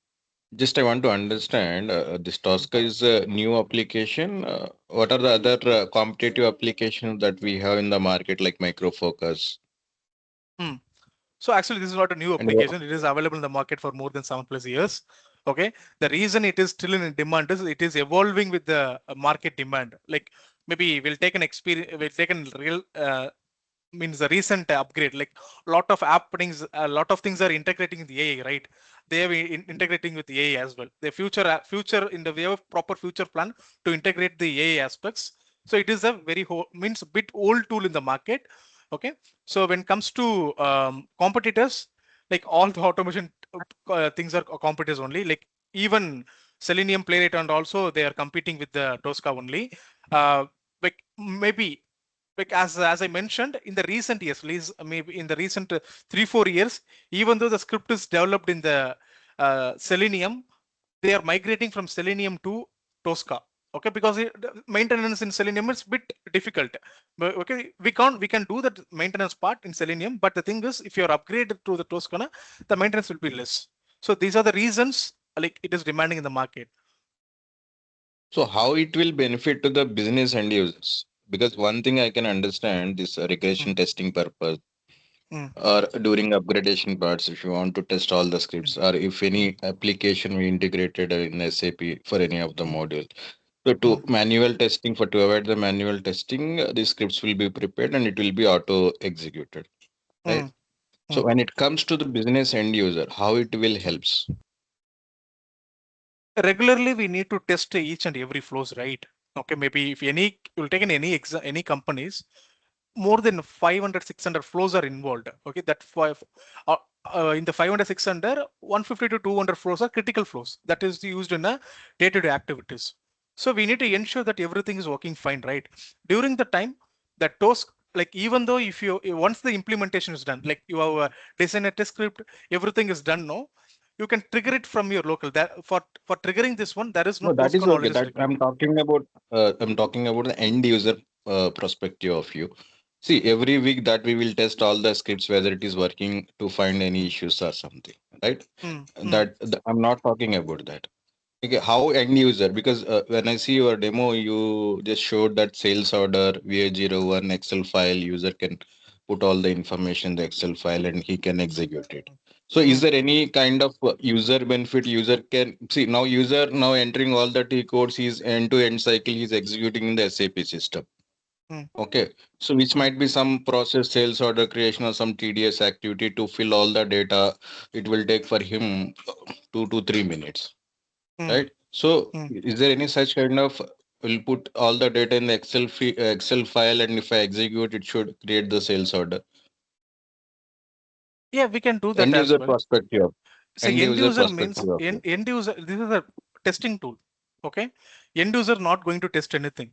A: Just I want to understand this TOSCA is a new application. What are the other competitive applications that we have in the market, like Micro Focus?
C: So actually, this is not a new
A: And
C: application. It is available in the market for more than 7+ years. Okay. The reason it is still in demand is it is evolving with the market demand. Like maybe we'll take an experience, we'll take a real means the recent upgrade. Like a lot of a lot of things are integrating with the AI, right? They are integrating with the AI as well. The future in the way of proper future plan to integrate the AI aspects. So it is a very means a bit old tool in the market. Okay, so when it comes to competitors, like all the automation things are competitors only. Like even Selenium Playwright, and also they are competing with the Tosca only. Like maybe like as I mentioned in the recent years, maybe in the recent 3-4 years, even though the script is developed in the Selenium, they are migrating from Selenium to Tosca. Okay, because maintenance in Selenium is a bit difficult. But okay, we can do that maintenance part in Selenium, but the thing is, if you are upgraded to the Tosca, the maintenance will be less. So these are the reasons like it is demanding in the market.
A: So how it will benefit to the business end users? Because one thing I can understand this regression
C: Mm,
A: testing purpose
C: mm,
A: or during upgradation parts, if you want to test all the
C: mm,
A: scripts or if any application we integrated in SAP for any of the
C: mm,
A: module. So to
C: mm,
A: manual testing, for to avoid the manual testing, the scripts will be prepared and it will be auto executed, right?
C: mm,
A: So
C: mm,
A: when it comes to the business end user, how it will
C: mm.
A: helps?
C: Regularly we need to test each and every flows, right? Okay, maybe if any you'll take in any companies, more than 500 600 flows are involved. Okay, that five in the 500 600 150 to 200 flows are critical flows that is used in a day-to-day activities. So we need to ensure that everything is working fine, right? During the time that toast, like even though if you once the implementation is done, like you have designed a test script, everything is done, no, you can trigger it from your local. That for triggering this one, there is no
A: No, that is
C: Tosca
A: okay.
C: knowledge is
A: That
C: required.
A: I'm talking about the end user perspective of you. See, every week that we will test all the scripts whether it is working to find any
C: Mm,
A: issues or something, right?
C: mm, mm,
A: I'm not talking about that. Okay, how end user? Because when I see your demo, you just showed that sales order VA01 Excel file. User can put all the information in the Excel file and he can execute it. So, is
C: mm,
A: there any kind of user benefit? User can see now. User now entering all the T codes. He's end-to-end cycle. He's executing in the SAP system.
C: mm,
A: Okay, so which
C: mm,
A: might be some process, sales order creation or some tedious activity to fill all the data. It will take for him 2 to 3 minutes,
C: mm,
A: right? So
C: mm.
A: is there any such kind of will put all the data in the Excel file and if I execute it should create the sales order?
C: Yeah, we can do that
A: End
C: as
A: user
C: well.
A: perspective.
C: So
A: End
C: end
A: user
C: user means
A: perspective of you.
C: end user. This is a testing tool. Okay, end user not going to test anything.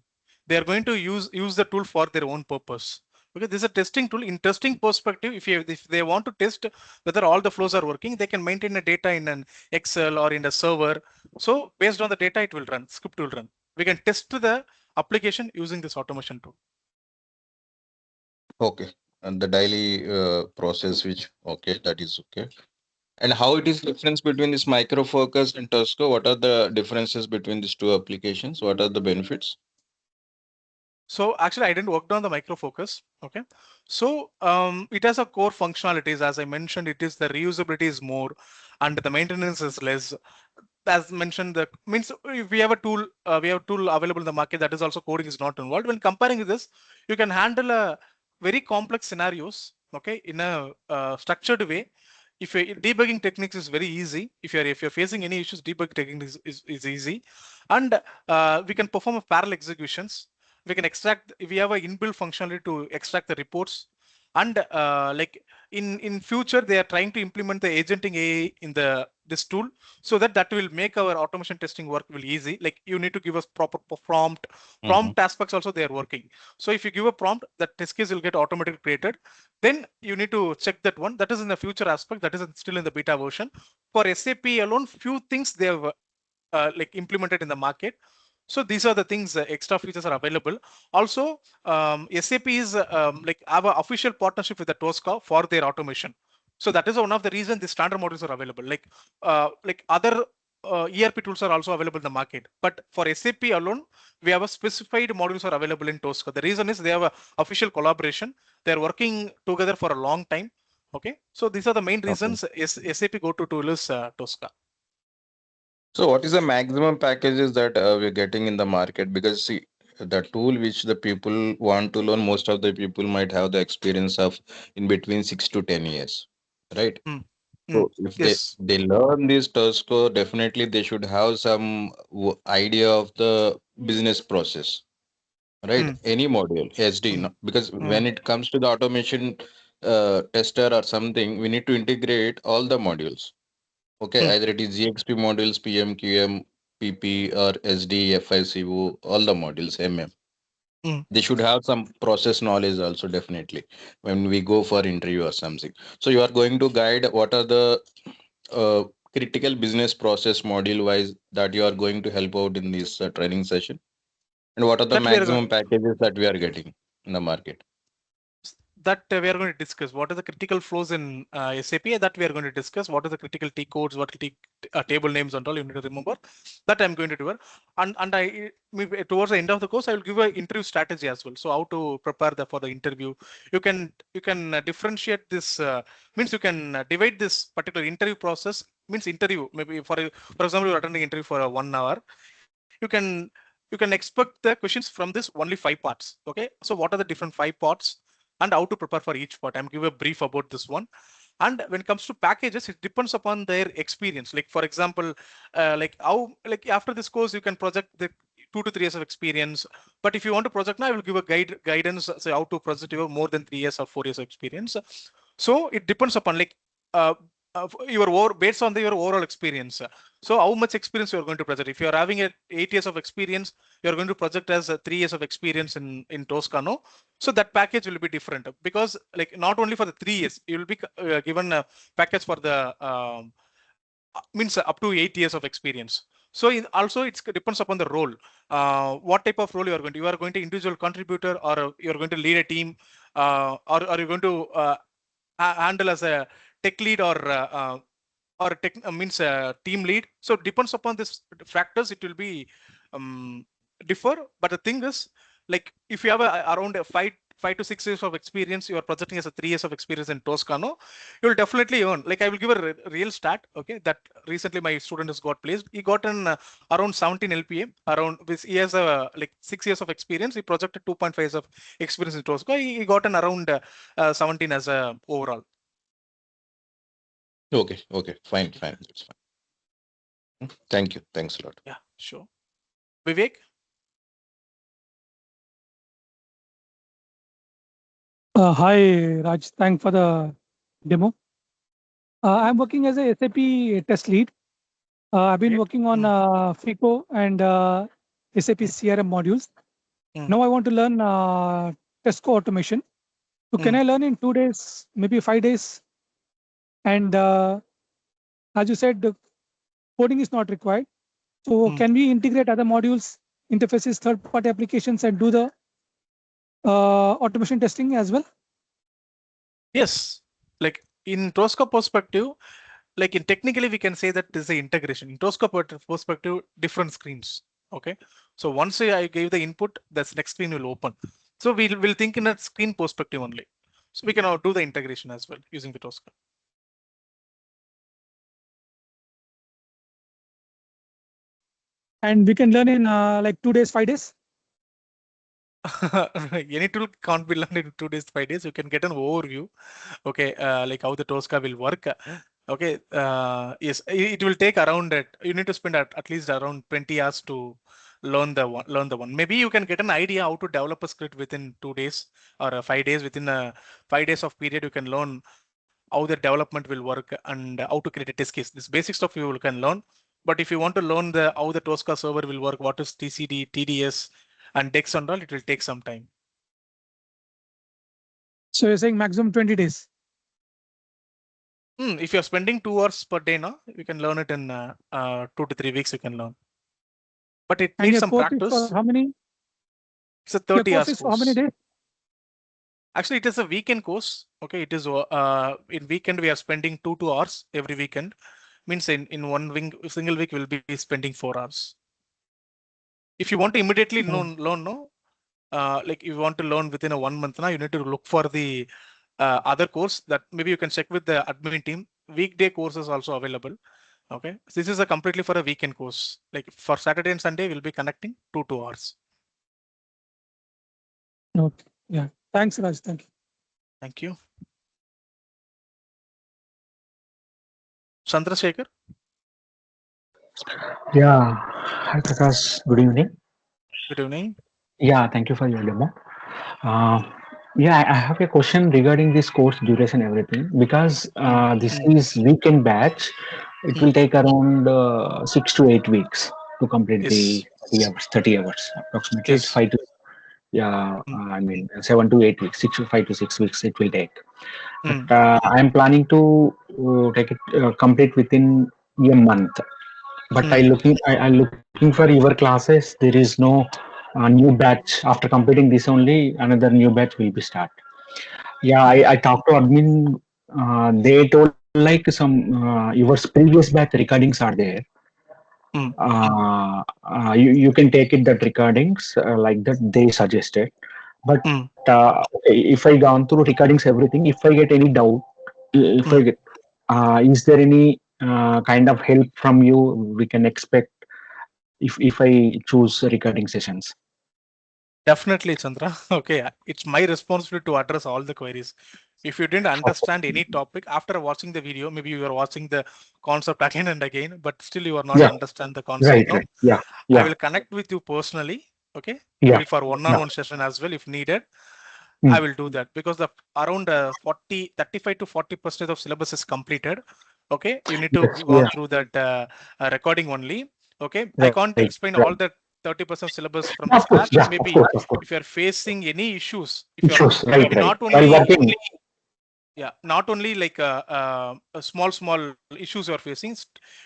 C: They are going to use the tool for their own purpose. Okay, this is a testing tool. In testing perspective, if they want to test whether all the flows are working, they can maintain the data in an Excel or in a server. So based on the data, it will run. Script will run. We can test the application using this automation tool.
A: Okay. And the daily process which okay, that is okay. And how it is difference between this micro focus and Tosco? What are the differences between these two applications? What are the benefits?
C: So actually, I didn't work on the micro focus. Okay. So it has a core functionalities. As I mentioned, it is the reusability is more and the maintenance is less. As mentioned, the means if we have a tool available in the market that is also coding is not involved. When comparing this, you can handle a very complex scenarios, okay, in a structured way. If debugging techniques is very easy, if you're facing any issues, debug technique is easy, and we can perform a parallel executions. We can extract. We have a inbuilt functionality to extract the reports, and like in future they are trying to implement the agenting AI in the this tool so that will make our automation testing work will easy. Like you need to give us proper
A: Mhm.
C: prompt aspects also they are working. So if you give a prompt, that test case will get automatically created. Then you need to check that one. That is in the future aspect. That is still in the beta version. For SAP alone, few things they have like implemented in the market. So these are the things, extra features are available. Also, SAP is like have an official partnership with the Tosca for their automation. So that is one of the reasons the standard modules are available. Like other ERP tools are also available in the market. But for SAP alone, we have a specified modules are available in Tosca. The reason is they have a official collaboration. They are working together for a long time. Okay, so these are the main
A: Okay.
C: reasons SAP go to tool is Tosca.
A: So what is the maximum packages that we're getting in the market? Because see, the tool which the people want to learn, most of the people might have the experience of in between 6 to 10 years, right?
C: Mm, mm,
A: So if
C: yes.
A: they learn this Tosco, definitely they should have some idea of the business process, right?
C: Mm,
A: Any module, SD,
C: mm,
A: because
C: mm,
A: when it comes to the automation tester or something, we need to integrate all the modules. Okay,
C: mm,
A: either it is GXP modules, PMQM. PP or SD, FICO, all the modules, MM.
C: Mm.
A: They should have some process knowledge also, definitely, when we go for interview or something. So you are going to guide what are the uh, critical business process module wise that you are going to help out in this training session, and what are the
C: That we are going.
A: maximum packages that we are getting in the market.
C: That we are going to discuss what are the critical flows in SAP. That we are going to discuss what are the critical T codes, what are the table names and all. You need to remember that I'm going to do it. And maybe towards the end of the course, I will give an interview strategy as well. So how to prepare for the interview. You can differentiate this. Means you can divide this particular interview process. Means interview maybe for example, you're attending interview for 1 hour. You can expect the questions from this only 5 parts. Okay, so what are the different 5 parts and how to prepare for each part? I'm give a brief about this one. And when it comes to packages, it depends upon their experience. Like for example, like how, like after this course you can project the 2 to 3 years of experience. But if you want to project now, I will give a guidance, say how to project your more than 3 years or 4 years of experience. So it depends upon like based on your overall experience. So how much experience you are going to project? If you are having 8 years of experience, you are going to project as 3 years of experience in TOSCA, no? So that package will be different, because like not only for the 3 years, you will be given a package for the means up to 8 years of experience. So also it depends upon the role. What type of role you are going to individual contributor, or you are going to lead a team, or are you going to handle as a tech lead, or tech means team lead. So it depends upon this factors, it will be differ. But the thing is, like if you have around 5 to 6 years of experience, you are projecting as a 3 years of experience in Toscano, you will definitely earn. Like I will give a real stat. Okay, that recently my student has got placed. He got an around 17 LPA. Around this, he has like 6 years of experience. He projected 2.5 years of experience in Tosca. He got an around 17 as a overall.
A: Okay, fine, that's fine. Thank you, thanks a lot.
C: Yeah, sure. Vivek?
F: Hi, Raj. Thanks for the demo. I'm working as a SAP test lead. I've been
C: Great.
F: working on FICO and SAP CRM modules.
C: Mm.
F: Now I want to learn TESCO automation. So can I learn in 2 days, maybe 5 days? And as you said, the coding is not required. So can we integrate other modules, interfaces, third-party applications, and do the automation testing as well?
C: Yes, like in TOSCA perspective, like in technically we can say that this is the integration. In TOSCA perspective, different screens. Okay, so once I gave the input, that's next screen will open. So we'll think in a screen perspective only. So we can now do the integration as well using the TOSCA.
F: And we can learn in like 2 days, 5 days?
C: Any tool can't be learned in 2 days, 5 days. You can get an overview. Okay, like how the TOSCA will work. Okay, yes, it will take around it. You need to spend at least around 20 hours to learn the one. Maybe you can get an idea how to develop a script within 2 days or 5 days. Within 5 days of period, you can learn how the development will work and how to create a test case. This basic stuff you can learn. But if you want to learn how the TOSCA server will work, what is TCD, TDS, and DEX and all, it will take some time.
F: So you're saying maximum 20 days?
C: If you're spending 2 hours per day now, you can learn it in 2 to 3 weeks. You can learn, but it needs some practice.
F: For how many?
C: It's a 30 hours
F: course. For how many days?
C: Actually, it is a weekend course. Okay, it is in weekend we are spending 2 hours every weekend. Means in single week we'll be spending 4 hours. If you want to immediately learn, no, like you want to learn within a 1 month now, you need to look for the other course that maybe you can check with the admin team. Weekday courses also available. Okay, so this is a completely for a weekend course. Like for Saturday and Sunday, we'll be connecting 2 hours.
F: Okay, yeah. Thanks, Raj. Thank you.
C: Thank you. Chandrasekhar?
G: Yeah, hi Prakash, good evening.
C: Good evening.
G: Yeah, thank you for your demo. Yeah, I have a question regarding this course duration, everything, because this is weekend batch. It will take around 6 to 8 weeks. to complete the
C: Yes.
G: 30 hours. Approximately, it's
C: Yes.
G: 5 to, yeah,
C: Mm.
G: I mean, 7 to 8 weeks, 5 to 6 weeks it will take. But
C: Mm.
G: I'm planning to take it complete within a month. But
C: Mm.
G: I'm looking for your classes. There is no new batch after completing this. Only another new batch will be start. Yeah,
C: Mm.
G: I talked to admin. They told like some your previous batch recordings are there.
C: Mm.
G: You can take it that recordings like that they suggested. But
C: Mm.
G: okay, if I gone through recordings everything, if I get any doubt, if I
C: Mm.
G: get, is there any kind of help from you we can expect if I choose recording sessions?
C: Definitely, Chandra. Okay, it's my responsibility to address all the queries. If you didn't understand any topic after watching the video, maybe you are watching the concept again and again, but still you are not
G: Yeah,
C: understand the concept.
G: right,
C: No,
G: right. Yeah,
C: I
G: yeah,
C: will connect with you personally. Okay,
G: yeah,
C: maybe for
G: yeah.
C: one-on-one session as well if needed. I
G: Mm.
C: will do that because the around 35 to 40% of syllabus is completed. Okay, you need to
G: Yes,
C: go
G: yeah,
C: on through that recording only. Okay, I
G: right,
C: can't explain
G: right.
C: all the 30% syllabus from the
G: Of course,
C: scratch.
G: yeah,
C: Maybe
G: of course.
C: if you are facing any issues, if you are
G: Issues, right,
C: maybe
G: right.
C: not
G: While
C: only
G: working,
C: yeah, not only like small issues you are facing,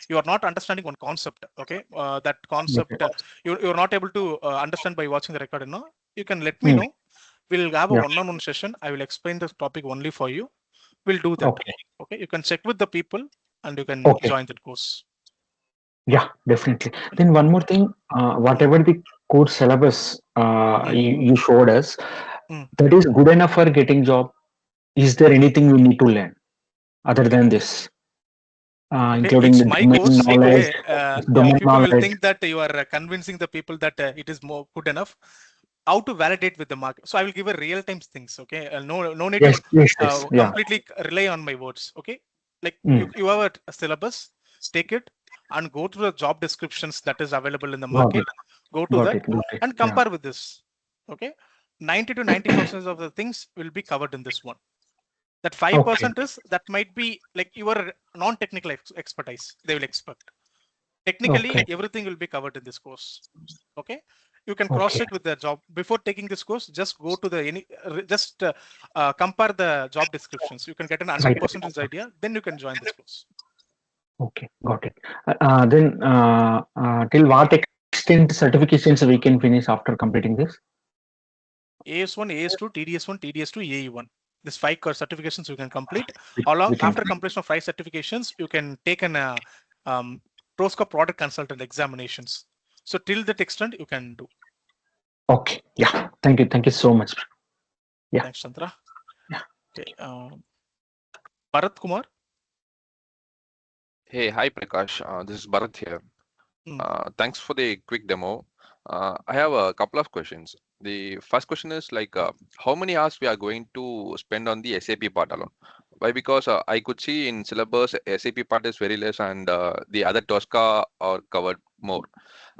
C: you are not understanding one concept. Okay, that concept
G: okay.
C: you are not able to understand by watching the record. No, you can let me
G: Mm.
C: know. We'll have a
G: Yeah,
C: one-on-one session. I will explain this topic only for you. We'll do that.
G: okay,
C: Okay, you can check with the people and you can
G: okay.
C: join that course.
G: Yeah, definitely. Then one more thing,
C: Mm,
G: whatever the course syllabus
C: mm,
G: you showed us,
C: mm.
G: that is good enough for getting job. Is there anything we need to learn other than this,
C: Okay,
G: including
C: it's
G: the
C: my
G: domain
C: course.
G: knowledge,
C: Okay,
G: domain
C: people will
G: knowledge?
C: think that you are convincing the people that it is more good enough. How to validate with the market? So I will give a real time things. Okay, no need to
G: Yes, yes, yes. Yeah.
C: completely rely on my words. Okay, like
G: Mm.
C: you have a syllabus, take it and go to the job descriptions that is available in the
G: Got it.
C: market. Go to
G: Got
C: that
G: it. Got it.
C: and
G: Yeah.
C: compare with this. Okay, 90 to 90% of the things will be covered in this one. That
G: Okay.
C: 5% is that might be like your non-technical expertise. They will expect. Technically,
G: Okay.
C: everything will be covered in this course. Okay, you can cross
G: Okay.
C: check with the job before taking this course. Just go to the any just compare the job descriptions. You can get an
G: Right.
C: 100% idea. Then you can join this course.
G: Okay. Got it. Then till what extent certifications we can finish after completing this?
C: AS1, AS2, TDS1, TDS2, AE1. This 5 certifications you can complete.
G: We
C: Along
G: can.
C: after completion of 5 certifications, you can take an TOSCA product consultant examinations. So till that extent, you can do.
G: Okay. Yeah. Thank you. Thank you so much. Yeah.
C: Thanks, Chandra.
G: Yeah.
C: Okay, Bharat Kumar.
H: Hey, hi Prakash. This is Bharat here.
C: Mm,
H: Thanks for the quick demo. I have a couple of questions. The first question is like, how many hours we are going to spend on the SAP part alone? Why? Because I could see in syllabus SAP part is very less, and the other TOSCA are covered more.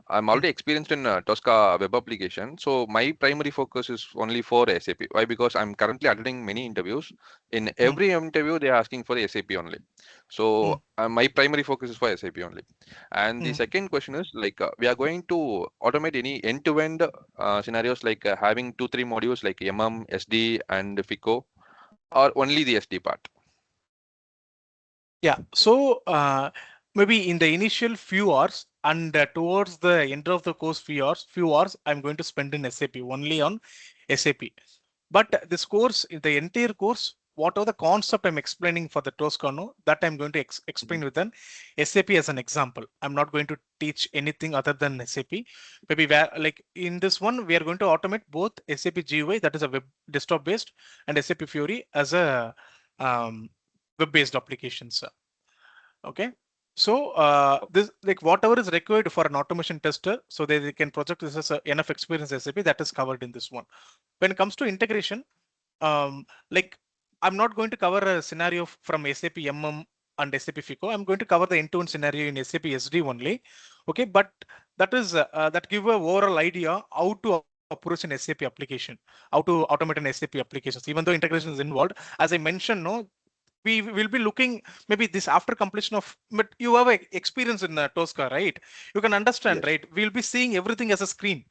H: I'm
C: mm,
H: already experienced in Tosca web application, so my primary focus is only for SAP. Why? Because I'm currently attending many interviews. In
C: mm,
H: every interview, they are asking for the SAP only. So
C: mm,
H: my primary focus is for SAP only. And the
C: mm.
H: second question is like, we are going to automate any end-to-end scenarios like having 2, 3 modules like MM, SD, and FICO, or only the SD part.
C: Yeah. So maybe in the initial few hours and towards the end of the course few hours, I'm going to spend in SAP only on SAP. But this course, the entire course, what are the concept I'm explaining for the Toscano, that I'm going to explain with an SAP as an example. I'm not going to teach anything other than SAP. Maybe where like in this one, we are going to automate both SAP GUI, that is a web desktop based, and SAP Fiori as a web-based applications. Okay. So this like whatever is required for an automation tester, so they can project this as enough experience SAP that is covered in this one. When it comes to integration, like I'm not going to cover a scenario from SAP MM and SAP FICO. I'm going to cover the end-to-end scenario in SAP SD only. Okay, but that is that give a overall idea how to approach an SAP application, how to automate an SAP applications, even though integration is involved. As I mentioned, no, we will be looking maybe this after completion of, but you have experience in TOSCA, right? You can understand,
I: Yes.
C: right? We'll be seeing everything as a screen.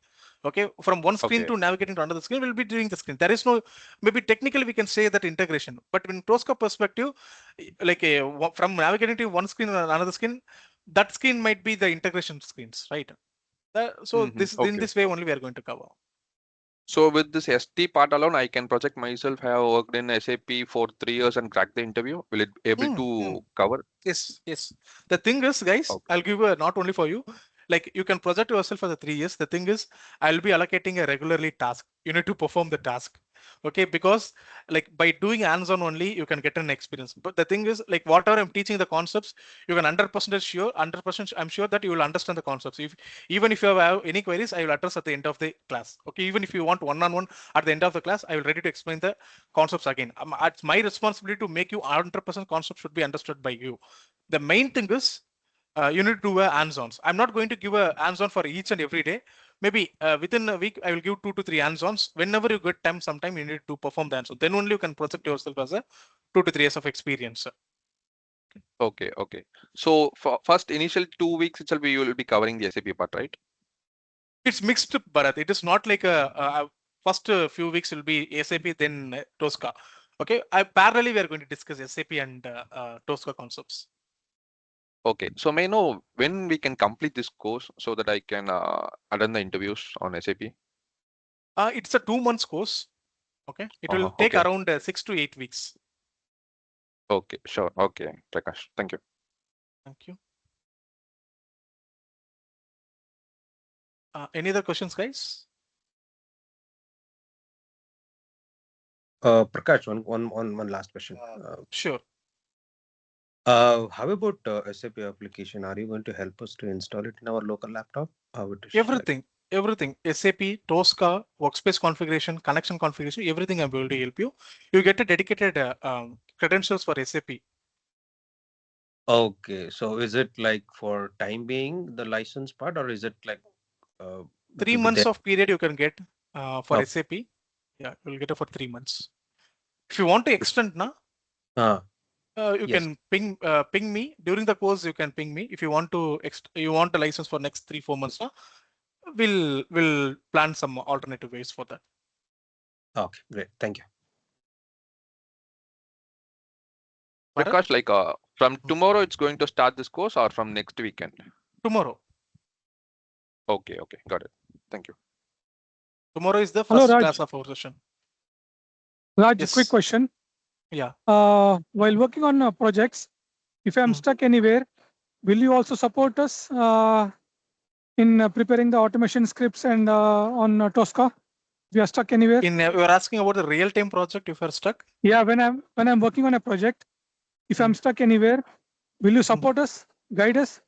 C: Okay, from one screen
H: Okay.
C: to navigating to another screen, we'll be doing the screen. There is no, maybe technically we can say that integration, but in TOSCA perspective, like from navigating to one screen or another screen, that screen might be the integration screens, right? So this in
H: Okay.
C: this way only we are going to cover.
H: So with this ST part alone, I can project myself. Have worked in SAP for 3 years and crack the interview. Will it be able to cover?
C: Yes, yes. The thing is, guys,
H: Okay.
C: I'll give you not only for you, like you can project yourself for the 3 years. The thing is, I'll be allocating a regularly task. You need to perform the task. Okay, because like by doing hands-on only, you can get an experience. But the thing is, like whatever I'm teaching the concepts, you can 100% sure, 100% I'm sure that you will understand the concepts. If even if you have any queries, I will address at the end of the class. Okay, even if you want one-on-one at the end of the class, I will ready to explain the concepts again. It's my responsibility to make you 100% concept should be understood by you. The main thing is you need to do a hands-ons. I'm not going to give a hands-on for each and every day. Maybe within a week, I will give 2 to 3 hands-ons. Whenever you get time, sometime you need to perform the hands-on. Then only you can project yourself as a 2 to 3 years of experience.
H: Okay. Okay. So for first initial 2 weeks itself, you will be covering the SAP part, right?
C: It's mixed, Bharat. It is not like a first few weeks will be SAP, then TOSCA. Okay, parallelly we are going to discuss SAP and TOSCA concepts.
H: Okay. So may I know when we can complete this course so that I can attend the interviews on SAP?
C: It's a 2 months course. Okay, it will take
H: Okay.
C: around 6 to 8 weeks.
H: Okay. Sure. Okay. Prakash, thank you.
C: Thank you. Any other questions, guys?
I: Prakash, one last question.
C: Sure.
I: How about SAP application? Are you going to help us to install it in our local laptop? How it is
C: Everything. SAP, TOSCA, workspace configuration, connection configuration, everything I'm able to help you. You get a dedicated credentials for SAP.
I: Okay, so is it like for time being the license part, or is it like
C: 3
I: it will be
C: months
I: there?
C: of period you can get for
I: Okay.
C: SAP. Yeah, you'll get it for 3 months. If you want to extend now, you
I: Yes.
C: can ping me during the course. You can ping me if you want to you want a license for next 3-4 months. Now, we'll plan some alternative ways for that.
I: Okay, great. Thank you.
H: Prakash, like from tomorrow, it's going to start this course or from next weekend?
C: Tomorrow.
H: Okay. Okay. Got it. Thank you.
C: Tomorrow is the
F: Hello,
C: first
F: Raj.
C: class of our session.
F: Raj,
C: Yes.
F: quick question.
C: Yeah.
F: While working on projects, if I'm stuck anywhere, will you also support us in preparing the automation scripts and on TOSCA? If you are stuck anywhere?
C: You're asking about the real-time project if you're stuck?
F: Yeah, when I'm working on a project, if I'm stuck anywhere, will you support us, guide us?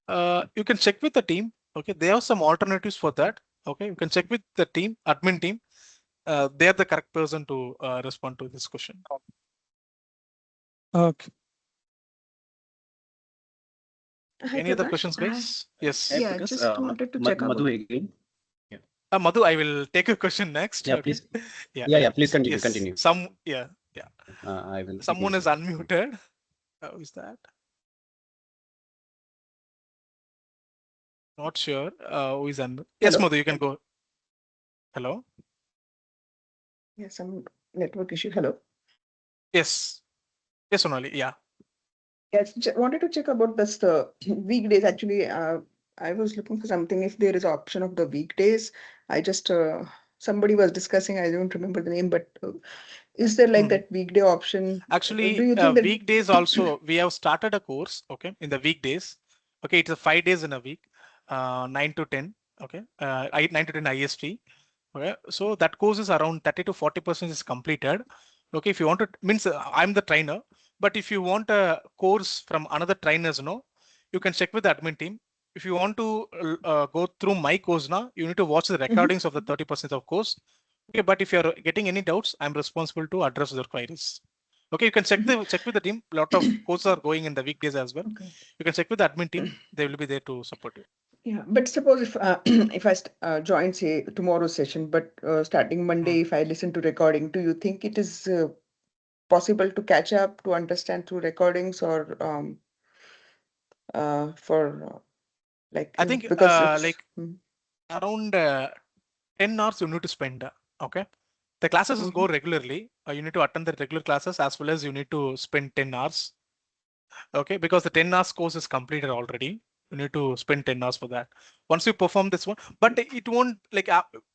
C: You can check with the team. Okay, they have some alternatives for that. Okay, you can check with the team, admin team. They are the correct person to respond to this question.
F: Okay.
C: Hi, Any Prakash, other questions, guys? Yes.
B: Yeah, just wanted to check
G: Madhu again.
C: Madhu, I will take your question next.
G: Yeah,
C: okay?
G: please.
C: Yeah.
G: Please continue.
C: Yes.
G: Continue.
C: Yeah.
G: I will.
C: Someone is unmuted. Who is that? Not sure. Who is unmuted? Yes,
J: Hello?
C: Madhu, you can go. Hello.
J: Yeah, some network issue. Hello.
C: Yes. Yes, Sonali. Yeah.
J: Yes, wanted to check about this weekdays. Actually, I was looking for something. If there is option of the weekdays, I just somebody was discussing. I don't remember the name, but is there like that weekday option?
C: Actually,
J: do you think that
C: weekdays also we have started a course. Okay, in the weekdays. Okay, it's a 5 days in a week, 9 to 10. Okay, 9 to 10 IST. Okay, so that course is around 30 to 40% is completed. Okay, if you want to means I'm the trainer, but if you want a course from another trainers, no, you can check with the admin team. If you want to go through my course now, you need to watch the recordings of the 30% of course. Okay, but if you're getting any doubts, I'm responsible to address your queries. Okay, you can check with the team. A lot of courses are going in the weekdays as well.
J: Okay.
C: You can check with the admin team. They will be there to support you.
J: Yeah, but suppose if if I join say tomorrow's session, but starting Monday, if I listen to recording, do you think it is possible to catch up to understand through recordings or for like
C: I think
J: because it's
C: like around 10 hours you need to spend. Okay, the classes go regularly. You need to attend the regular classes as well as you need to spend 10 hours. Okay, because the 10 hours course is completed already. You need to spend 10 hours for that. Once you perform this one, but it won't like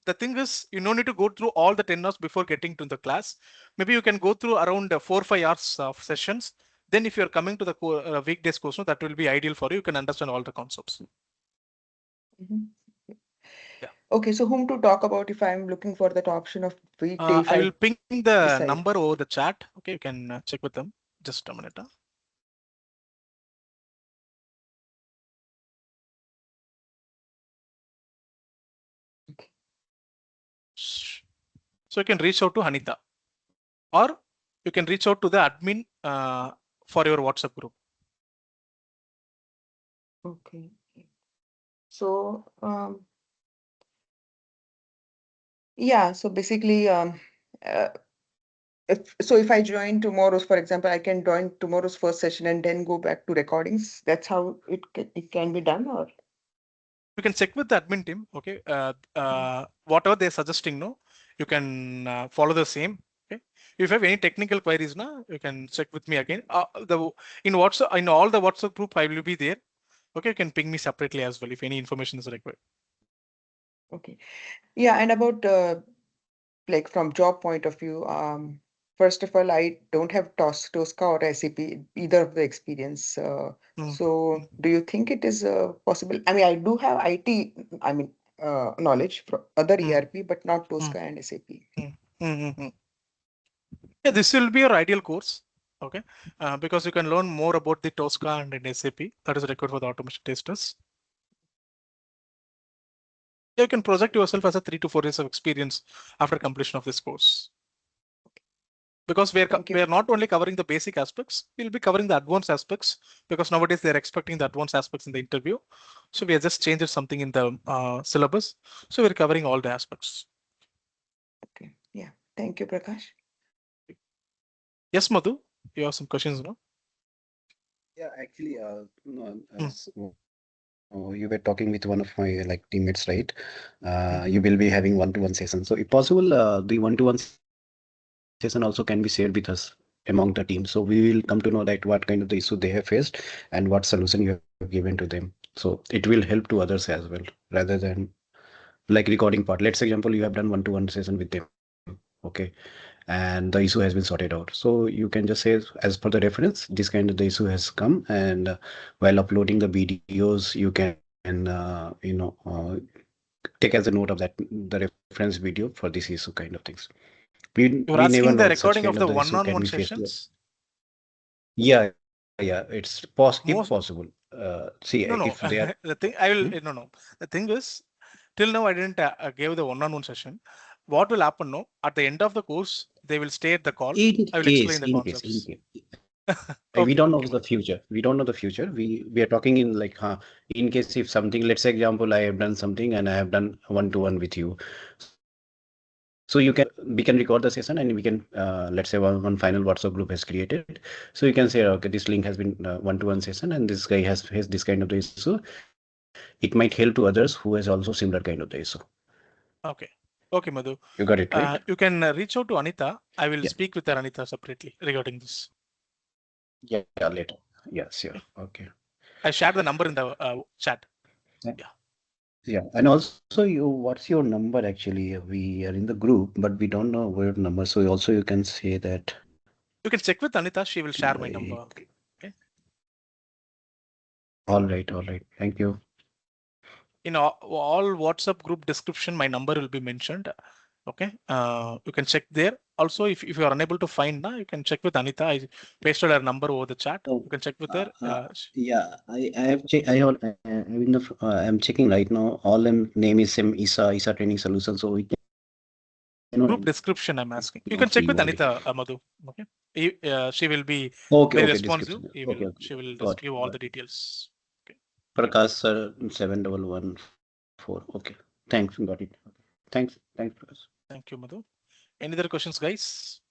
C: the thing is you don't need to go through all the 10 hours before getting to the class. Maybe you can go through around 4 or 5 hours of sessions. Then if you're coming to the weekdays course, that will be ideal for you. You can understand all the concepts. Yeah.
J: Okay, so whom to talk about if I'm looking for that option of weekday? If
C: I will ping the
J: decide.
C: number over the chat. Okay, you can check with them. Just a minute.
J: Okay.
C: So you can reach out to Hanita, or you can reach out to the admin for your WhatsApp group.
J: Okay. So yeah, so basically if I join tomorrow's, for example, I can join tomorrow's first session and then go back to recordings. That's how it can be done, or
C: You can check with the admin team. Okay, whatever they're suggesting, no, you can follow the same. Okay, if you have any technical queries, no, you can check with me again. In WhatsApp, in all the WhatsApp group, I will be there. Okay, you can ping me separately as well if any information is required.
J: okay, yeah, and about like from job point of view, first of all, I don't have TOSCA or SAP either of the experience. So do you think it is possible? I mean, I do have IT, knowledge from other ERP, but not TOSCA and SAP.
C: Yeah, this will be your ideal course. Okay, because you can learn more about the TOSCA and in SAP that is required for the automation testers. You can project yourself as a 3 to 4 years of experience after completion of this course. Because we are not only covering the basic aspects, we'll be covering the advanced aspects because nowadays they're expecting the advanced aspects in the interview. So we have just changed something in the syllabus. So we're covering all the aspects.
J: Okay. Yeah. Thank you, Prakash.
C: Yes, Madhu, you have some questions, no?
B: Yeah, actually, you were talking with one of my like teammates, right? You will be having one-to-one session. So if possible, the one-to-one session also can be shared with us among the team. So we will come to know that what kind of the issue they have faced and what solution you have given to them. So it will help to others as well, rather than like recording part. Let's say example, you have done one-to-one session with them. Okay. And the issue has been sorted out. So you can just say, as per the reference, this kind of the issue has come, and while uploading the videos, you can take as a note of that the reference video for this issue kind of things. We
C: You're
B: never know
C: asking the
B: such kind
C: recording
B: of
C: of
B: the
C: the
B: issue can be
C: one-on-one
B: faced.
C: sessions?
B: Yeah, it's if possible. See,
C: No,
B: if they are
C: the thing no. The thing is, till now I didn't give the one-on-one session. What will happen? No, at the end of the course, they will stay at the call. I will explain the concepts.
B: We don't know the future. We don't know the future. We are talking in like in case if something, let's say example, I have done something and I have done one-to-one with you. So you can we can record the session and we can let's say one final WhatsApp group has created. So you can say, okay, this link has been one-to-one session and this guy has this kind of the issue. It might help to others who has also similar kind of the issue.
C: Okay. Okay, Madhu.
B: You got it, right?
C: You can reach out to Anita. I will speak with Anita separately regarding this.
B: Yeah, later. Yeah, sure. Okay.
C: I shared the number in the chat. Yeah.
B: Yeah, and also what's your number actually? We are in the group, but we don't know your number. So also you can say that.
C: You can check with Anita. She will share my number. Okay.
B: All right. Thank you.
C: In all WhatsApp group description, my number will be mentioned. Okay. You can check there. Also, if you are unable to find, you can check with Anita. I pasted her number over the chat. You can check with her.
B: Yeah, I have checked. I'm checking right now. All them name is same Isha Training Solutions. So we can.
C: Group description, I'm asking. You can check with Anita, Madhu. Okay. She will be very responsive. She will just give all the details. Okay.
B: Prakash sir 7114. Okay. Thanks. Got it. Thanks, Prakash.
C: Thank you, Madhu. Any other questions, guys?